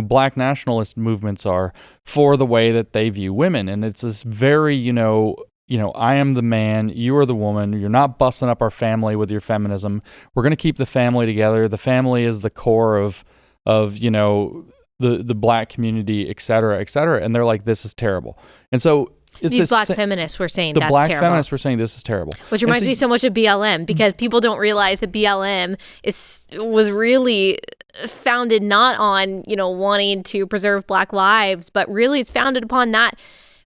Speaker 2: Black nationalist movements are for the way that they view women, and it's this very I am the man, you are the woman, you're not busting up our family with your feminism. We're going to keep the family together. The family is the core of the Black community, et cetera, et cetera. And they're like, this is terrible. And so
Speaker 1: these Black feminists were saying that's terrible.
Speaker 2: The Black feminists were saying this is terrible.
Speaker 1: Which reminds me so much of BLM, because people don't realize that BLM was really founded not on, wanting to preserve Black lives, but really it's founded upon that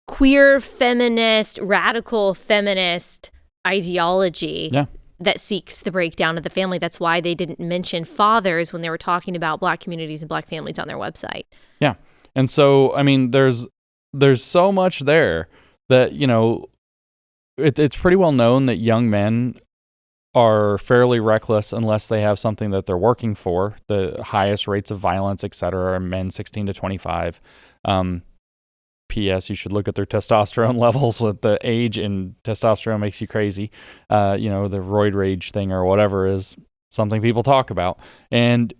Speaker 1: queer feminist, radical feminist ideology that seeks the breakdown of the family. That's why they didn't mention fathers when they were talking about Black communities and Black families on their website. Yeah.
Speaker 2: And so, I mean, there's so much there that, it's pretty well known that young men are fairly reckless unless they have something that they're working for. The highest rates of violence, et cetera, are men 16 to 25. P.S. You should look at their testosterone levels. With the age, and testosterone makes you crazy. The roid rage thing or whatever is something people talk about. And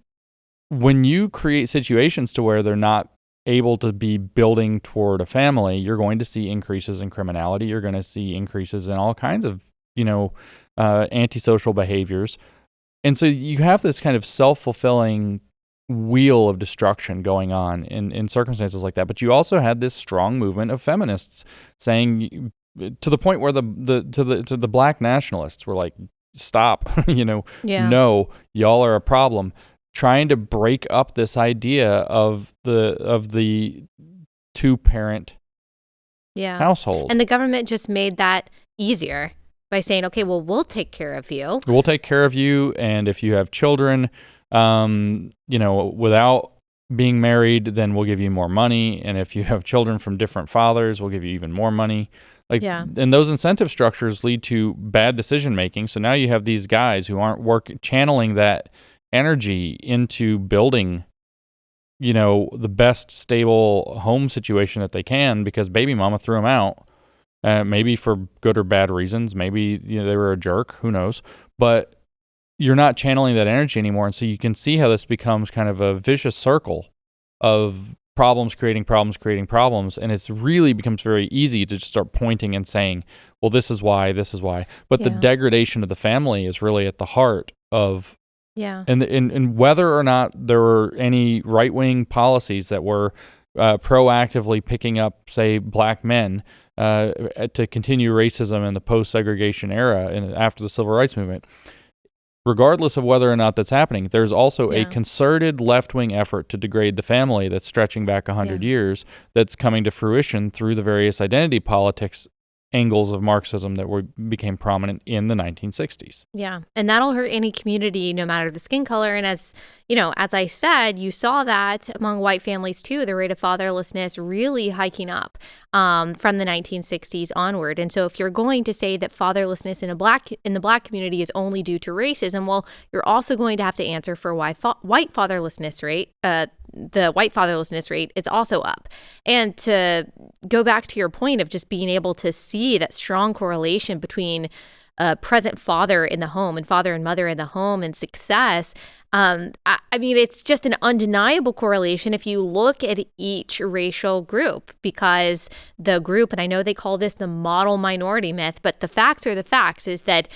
Speaker 2: when you create situations to where they're not able to be building toward a family, you're going to see increases in criminality. You're going to see increases in all kinds of, antisocial behaviors. And so you have this kind of self-fulfilling wheel of destruction going on in circumstances like that. But you also had this strong movement of feminists saying, to the point where the Black nationalists were like, stop, no, y'all are a problem, trying to break up this idea of the two-parent household.
Speaker 1: And the government just made that easier by saying, okay, well, we'll take care of you.
Speaker 2: We'll take care of you, and if you have children, without being married, then we'll give you more money. And if you have children from different fathers, we'll give you even more money. And those incentive structures lead to bad decision making. So now you have these guys who aren't channeling that energy into building, the best stable home situation that they can, because baby mama threw them out, maybe for good or bad reasons. Maybe they were a jerk, who knows? But you're not channeling that energy anymore. And so you can see how this becomes kind of a vicious circle of problems creating problems, and it's really becomes very easy to just start pointing and saying, well, this is why. But the degradation of the family is really at the heart of, and whether or not there were any right-wing policies that were proactively picking up, say, black men to continue racism in the post-segregation era and after the Civil Rights Movement, regardless of whether or not that's happening, there's also a concerted left-wing effort to degrade the family that's stretching back 100 years that's coming to fruition through the various identity politics angles of Marxism that became prominent in the 1960s.
Speaker 1: Yeah, and that'll hurt any community, no matter the skin color. And as I said, you saw that among white families too, the rate of fatherlessness really hiking up from the 1960s onward. And so if you're going to say that fatherlessness in the black community is only due to racism, well, you're also going to have to answer for why white fatherlessness rate, the white fatherlessness rate is also up. And to go back to your point of just being able to see that strong correlation between a present father in the home and father and mother in the home and success, I mean, it's just an undeniable correlation if you look at each racial group, because the group, and I know they call this the model minority myth, but the facts are the facts, is that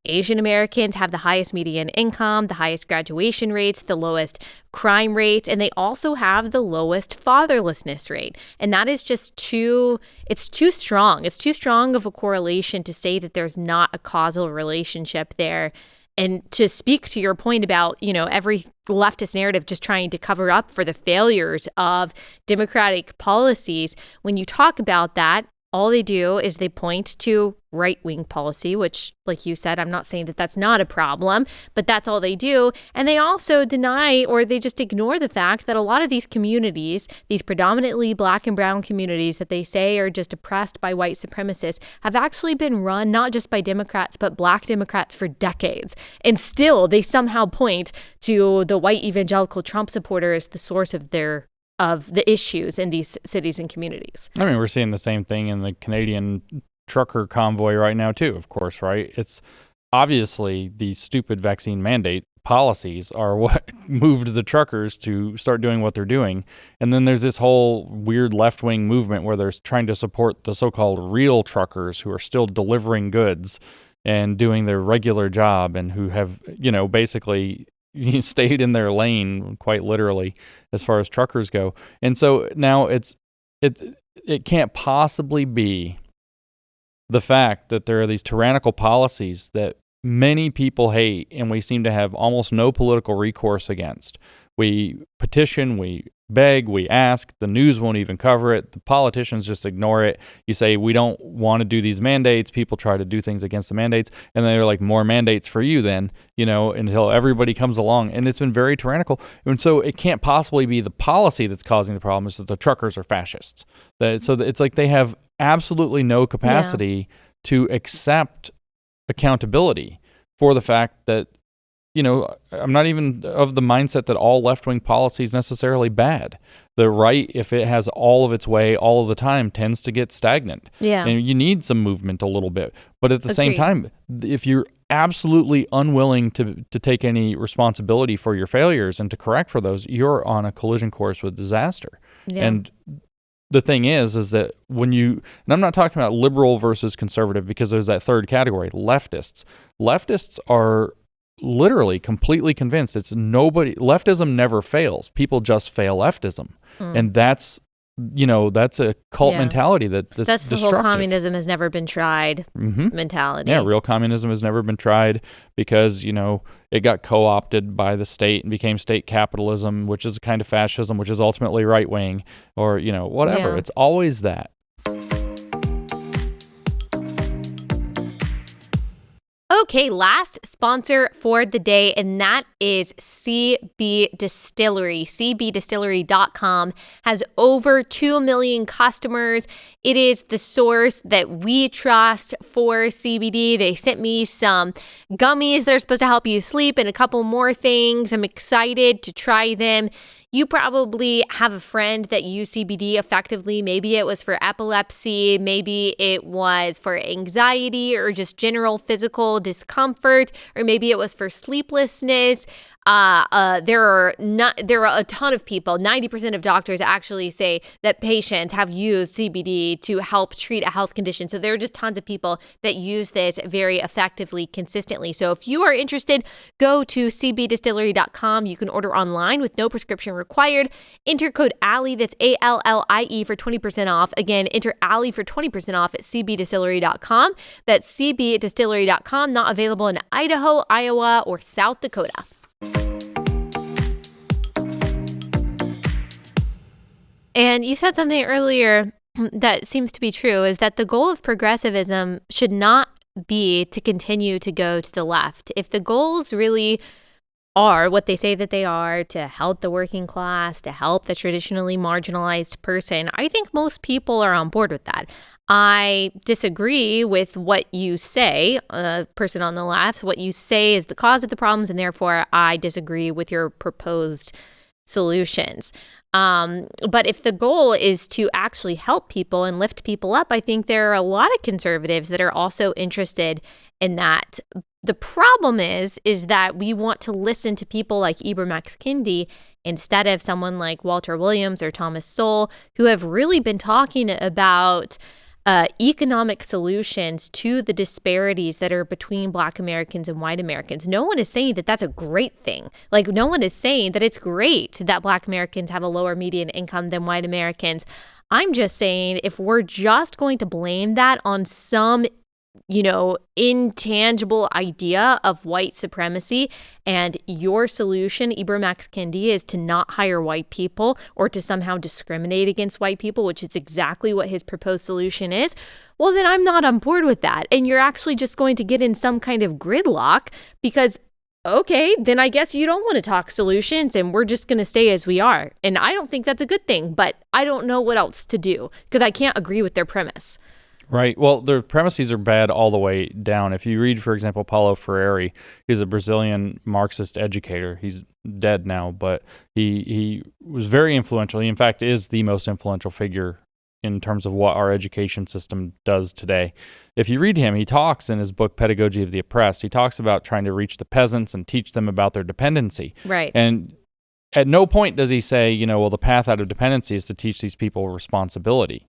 Speaker 1: Asian Americans have the highest median income, the highest graduation rates, the lowest crime rates, and they also have the lowest fatherlessness rate. And that is just it's too strong. It's too strong of a correlation to say that there's not a causal relationship there. And to speak to your point about, every leftist narrative just trying to cover up for the failures of democratic policies, when you talk about that, all they do is they point to right-wing policy, which, like you said, I'm not saying that that's not a problem, but that's all they do. And they also deny, or they just ignore the fact that a lot of these communities, these predominantly black and brown communities that they say are just oppressed by white supremacists, have actually been run not just by Democrats, but black Democrats for decades. And still, they somehow point to the white evangelical Trump supporter as the source of the issues in these cities and communities.
Speaker 2: I mean, we're seeing the same thing in the Canadian trucker convoy right now too, of course, right? It's obviously the stupid vaccine mandate policies are what moved the truckers to start doing what they're doing. And then there's this whole weird left-wing movement where they're trying to support the so-called real truckers who are still delivering goods and doing their regular job and who have, basically stayed in their lane, quite literally, as far as truckers go. And so now it can't possibly be the fact that there are these tyrannical policies that many people hate and we seem to have almost no political recourse against. We petition, we beg, we ask, the news won't even cover it, the politicians just ignore it. You say, we don't want to do these mandates, people try to do things against the mandates, and they're like, more mandates for you then, until everybody comes along. And it's been very tyrannical. And so it can't possibly be the policy that's causing the problem, is that the truckers are fascists. So it's like they have absolutely no capacity to accept accountability for the fact that, I'm not even of the mindset that all left-wing policy is necessarily bad. The right, if it has all of its way all of the time, tends to get stagnant.
Speaker 1: Yeah.
Speaker 2: And you need some movement a little bit. But at the same time, if you're absolutely unwilling to take any responsibility for your failures and to correct for those, you're on a collision course with disaster. Yeah. And the thing is that and I'm not talking about liberal versus conservative, because there's that third category, leftists. Leftists are literally completely convinced leftism never fails. People just fail leftism. And that's a cult mentality that's
Speaker 1: the
Speaker 2: destructive.
Speaker 1: Whole communism has never been tried mentality.
Speaker 2: Yeah, real communism has never been tried because, it got co-opted by the state and became state capitalism, which is a kind of fascism, which is ultimately right-wing or, whatever. Yeah. It's always that.
Speaker 1: Okay, last sponsor for the day, and that is CB Distillery. CBDistillery.com has over 2 million customers. It is the source that we trust for CBD. They sent me some gummies that are supposed to help you sleep and a couple more things. I'm excited to try them. You probably have a friend that used CBD effectively. Maybe it was for epilepsy, maybe it was for anxiety or just general physical discomfort, or maybe it was for sleeplessness. There are a ton of people. 90% of doctors actually say that patients have used CBD to help treat a health condition. So there are just tons of people that use this very effectively, consistently. So if you are interested, go to cbdistillery.com. You can order online with no prescription required. Enter code Allie, that's ALLIE, for 20% off. Again, enter Allie for 20% off at cbdistillery.com. That's cbdistillery.com. Not available in Idaho, Iowa, or South Dakota. And you said something earlier that seems to be true, is that the goal of progressivism should not be to continue to go to the left. If the goals really are what they say that they are, to help the working class, to help the traditionally marginalized person, I think most people are on board with that. I disagree with what you say, person on the left. What you say is the cause of the problems, and therefore I disagree with your proposed solutions. But if the goal is to actually help people and lift people up, I think there are a lot of conservatives that are also interested in that. The problem is that we want to listen to people like Ibram X. Kendi instead of someone like Walter Williams or Thomas Sowell, who have really been talking about economic solutions to the disparities that are between Black Americans and white Americans. No one is saying that that's a great thing. Like, no one is saying that it's great that Black Americans have a lower median income than white Americans. I'm just saying if we're just going to blame that on some intangible idea of white supremacy, and your solution, Ibram X. Kendi, is to not hire white people or to somehow discriminate against white people, which is exactly what his proposed solution is, well, then I'm not on board with that. And you're actually just going to get in some kind of gridlock because, okay, then I guess you don't want to talk solutions and we're just going to stay as we are. And I don't think that's a good thing, but I don't know what else to do because I can't agree with their premise.
Speaker 2: Right. Well, their premises are bad all the way down. If you read, for example, Paulo Freire, he's a Brazilian Marxist educator. He's dead now, but he was very influential. He, in fact, is the most influential figure in terms of what our education system does today. If you read him, he talks in his book, Pedagogy of the Oppressed, he talks about trying to reach the peasants and teach them about their dependency.
Speaker 1: Right.
Speaker 2: And at no point does he say, the path out of dependency is to teach these people responsibility.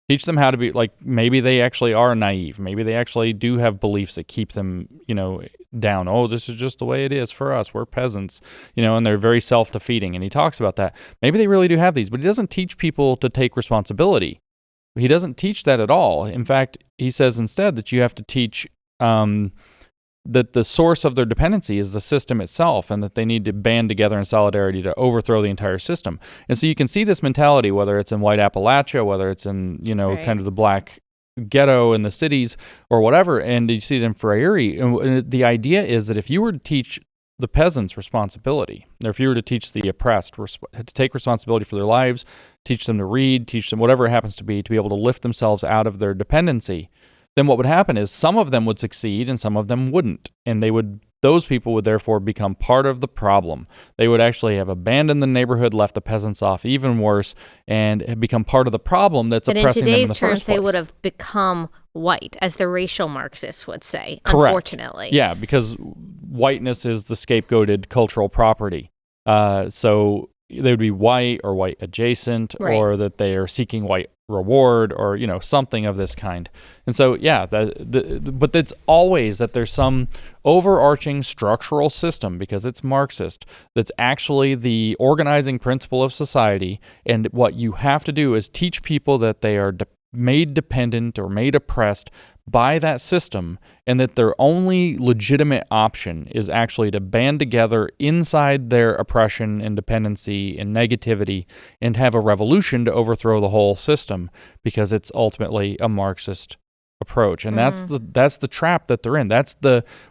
Speaker 2: Teach them how to be, like, maybe they actually are naive. Maybe they actually do have beliefs that keep them, down. Oh, this is just the way it is for us. We're peasants, and they're very self-defeating. And he talks about that. Maybe they really do have these, but he doesn't teach people to take responsibility. He doesn't teach that at all. In fact, he says instead that you have to teach that the source of their dependency is the system itself and that they need to band together in solidarity to overthrow the entire system. And so you can see this mentality, whether it's in white Appalachia, whether it's in, right, kind of the black ghetto in the cities or whatever, and you see it in Freire. And the idea is that if you were to teach the peasants responsibility, or if you were to teach the oppressed to take responsibility for their lives, teach them to read, teach them whatever it happens to be able to lift themselves out of their dependency, then what would happen is some of them would succeed and some of them wouldn't. And those people would therefore become part of the problem. They would actually have abandoned the neighborhood, left the peasants off even worse, and have become part of the problem that's oppressing them in the first place. But in today's terms,
Speaker 1: they would have become white, as the racial Marxists would say,
Speaker 2: correct,
Speaker 1: unfortunately.
Speaker 2: Yeah, because whiteness is the scapegoated cultural property. So they would be white or white adjacent, right, or that they are seeking white reward or, something of this kind. And so, yeah, but it's always that there's some overarching structural system, because it's Marxist, that's actually the organizing principle of society. And what you have to do is teach people that they are made dependent or made oppressed by that system, and that their only legitimate option is actually to band together inside their oppression and dependency and negativity and have a revolution to overthrow the whole system, because it's ultimately a Marxist approach. And that's the trap that they're in.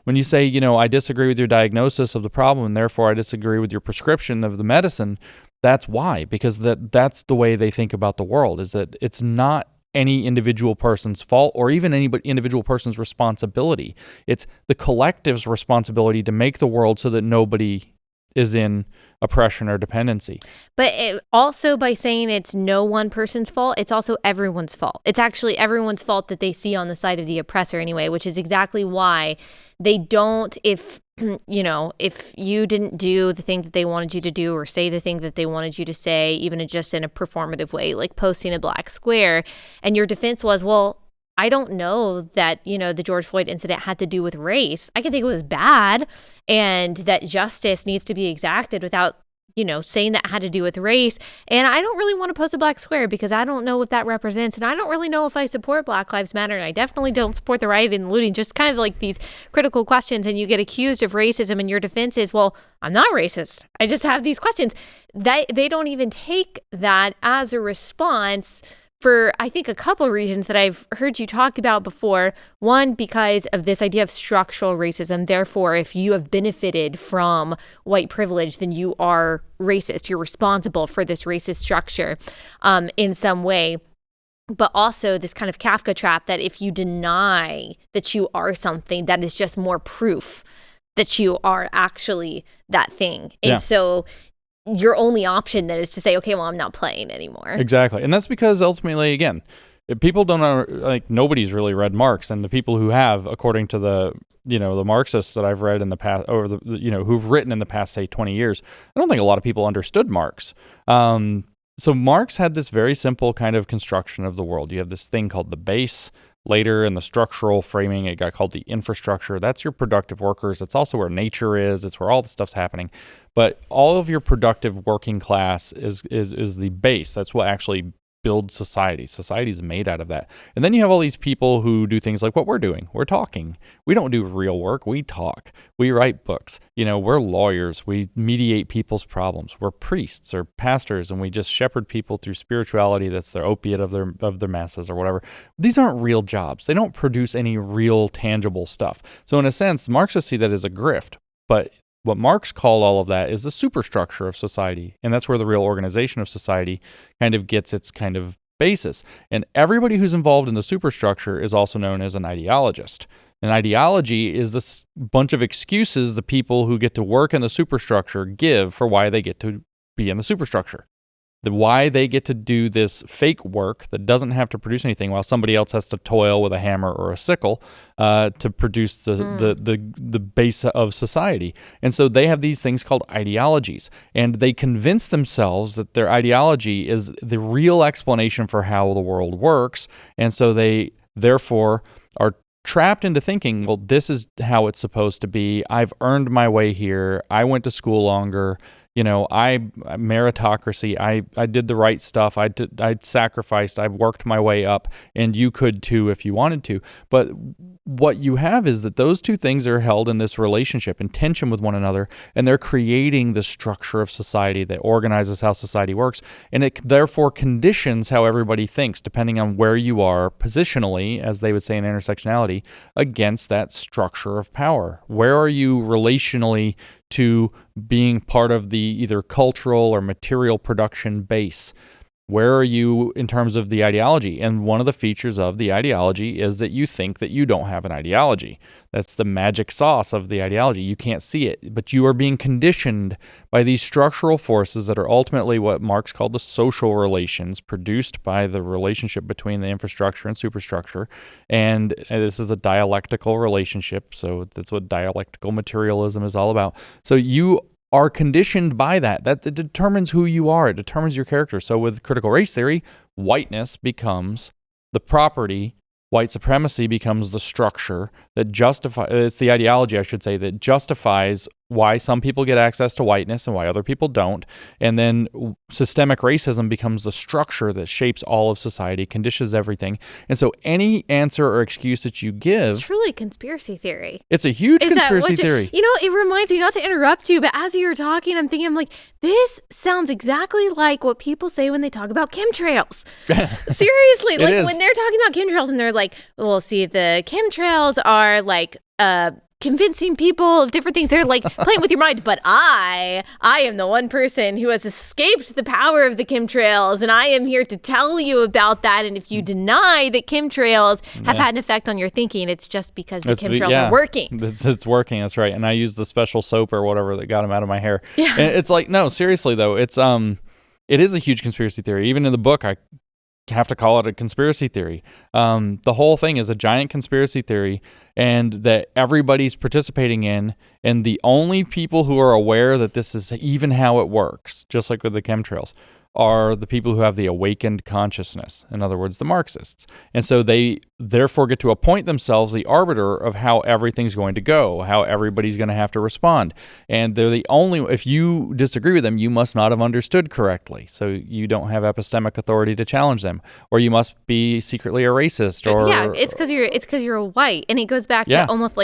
Speaker 2: When you say, I disagree with your diagnosis of the problem and therefore I disagree with your prescription of the medicine, that's why, because that's the way they think about the world, is that it's not any individual person's fault or even any individual person's responsibility. It's the collective's responsibility to make the world so that nobody is in oppression or dependency.
Speaker 1: But also by saying it's no one person's fault, it's also everyone's fault. It's actually everyone's fault that they see on the side of the oppressor anyway, which is exactly why they don't, if you didn't do the thing that they wanted you to do or say the thing that they wanted you to say, even just in a performative way, like posting a black square, and your defense was, well, I don't know that, the George Floyd incident had to do with race. I can think it was bad and that justice needs to be exacted without, saying that had to do with race. And I don't really want to post a black square because I don't know what that represents. And I don't really know if I support Black Lives Matter. And I definitely don't support the rioting and looting, just kind of like these critical questions. And you get accused of racism and your defense is, well, I'm not racist. I just have these questions. They don't even take that as a response for, I think, a couple of reasons that I've heard you talk about before. One, because of this idea of structural racism. Therefore, if you have benefited from white privilege, then you are racist. You're responsible for this racist structure in some way. But also this kind of Kafka trap that if you deny that you are something, that is just more proof that you are actually that thing. And so your only option then is to say, okay, well, I'm not playing anymore.
Speaker 2: Exactly. And that's because ultimately, again, people don't know, like, nobody's really read Marx, and the people who have, according to the Marxists that I've read in the past, or who've written in the past, say, 20 years, I don't think a lot of people understood Marx. So Marx had this very simple kind of construction of the world. You have this thing called the base. Later in the structural framing, it got called the infrastructure. That's your productive workers. It's also where nature is. It's where all the stuff's happening. But all of your productive working class is the base. That's what actually builds society. Society is made out of that. And then you have all these people who do things like what we're doing. We're talking. We don't do real work. We talk. We write books. We're lawyers. We mediate people's problems. We're priests or pastors, and we just shepherd people through spirituality. That's their opiate of their masses or whatever. These aren't real jobs. They don't produce any real tangible stuff. So in a sense, Marxists see that as a grift. But what Marx called all of that is the superstructure of society, and that's where the real organization of society kind of gets its kind of basis. And everybody who's involved in the superstructure is also known as an ideologist. An ideology is this bunch of excuses the people who get to work in the superstructure give for why they get to be in the superstructure. Why they get to do this fake work that doesn't have to produce anything while somebody else has to toil with a hammer or a sickle to produce the base of society. And so they have these things called ideologies, and they convince themselves that their ideology is the real explanation for how the world works. And so they therefore are trapped into thinking, well, this is how it's supposed to be. I've earned my way here. I went to school longer. Meritocracy, I did the right stuff. I sacrificed. I worked my way up, and you could too if you wanted to. But what you have is that those two things are held in this relationship, in tension with one another, and they're creating the structure of society that organizes how society works, and it therefore conditions how everybody thinks, depending on where you are positionally, as they would say in intersectionality, against that structure of power. Where are you relationally to being part of the either cultural or material production base? Where are you in terms of the ideology? And one of the features of the ideology is that you think that you don't have an ideology. That's the magic sauce of the ideology. You can't see it, but you are being conditioned by these structural forces that are ultimately what Marx called the social relations produced by the relationship between the infrastructure and superstructure. And this is a dialectical relationship, so that's what dialectical materialism is all about. So you are conditioned by that. That determines who you are. It determines your character. So with critical race theory, whiteness becomes the property. White supremacy becomes the structure that justifies, it's the ideology, I should say, that justifies why some people get access to whiteness and why other people don't. And then systemic racism becomes the structure that shapes all of society, conditions everything. And so any answer or excuse that you give...
Speaker 1: It's truly conspiracy theory.
Speaker 2: It's a huge conspiracy theory.
Speaker 1: It reminds me, not to interrupt you, but as you were talking, I'm like, this sounds exactly like what people say when they talk about chemtrails. Seriously, like when they're talking about chemtrails and they're like, well, see, the chemtrails are like convincing people of different things. They're like playing with your mind. But I am the one person who has escaped the power of the chemtrails, and I am here to tell you about that. And if you deny that chemtrails have had an effect on your thinking, it's just because the chemtrails are working.
Speaker 2: It's working. That's right. And I used the special soap or whatever that got them out of my hair. Yeah. And it's like, no, seriously though, it is a huge conspiracy theory. Even in the book, I have to call it a conspiracy theory. The whole thing is a giant conspiracy theory, and that everybody's participating in, and the only people who are aware that this is even how it works, just like with the chemtrails, are the people who have the awakened consciousness, in other words, the Marxists. And so they therefore get to appoint themselves the arbiter of how everything's going to go, how everybody's going to have to respond. And they're the only, if you disagree with them, you must not have understood correctly. So you don't have epistemic authority to challenge them, or you must be secretly a racist, or
Speaker 1: it's because you're white. And it goes back to almost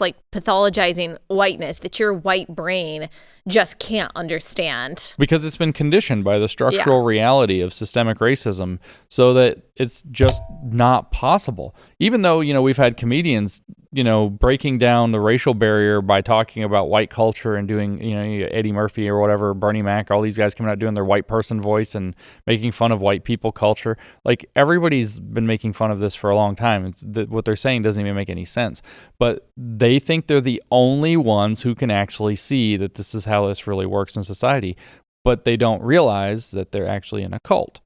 Speaker 1: like pathologizing whiteness, that your white brain just can't understand.
Speaker 2: Because it's been conditioned by the structural reality of systemic racism, so that it's just not possible. Even though, we've had comedians, breaking down the racial barrier by talking about white culture and doing, Eddie Murphy or whatever, Bernie Mac, all these guys coming out doing their white person voice and making fun of white people culture. Like, everybody's been making fun of this for a long time. What they're saying doesn't even make any sense. But they think they're the only ones who can actually see that this is how this really works in society. But they don't realize that they're actually in a cult.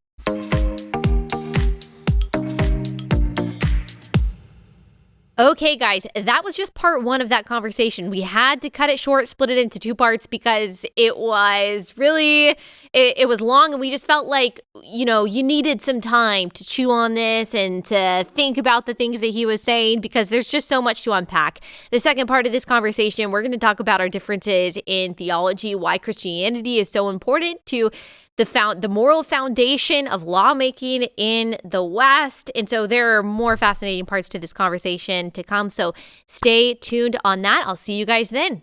Speaker 1: Okay, guys, that was just part one of that conversation. We had to cut it short, split it into two parts, because it was really, it was long, and we just felt like, you needed some time to chew on this and to think about the things that he was saying, because there's just so much to unpack. The second part of this conversation, we're going to talk about our differences in theology, why Christianity is so important to the moral foundation of lawmaking in the West. And so there are more fascinating parts to this conversation to come. So stay tuned on that. I'll see you guys then.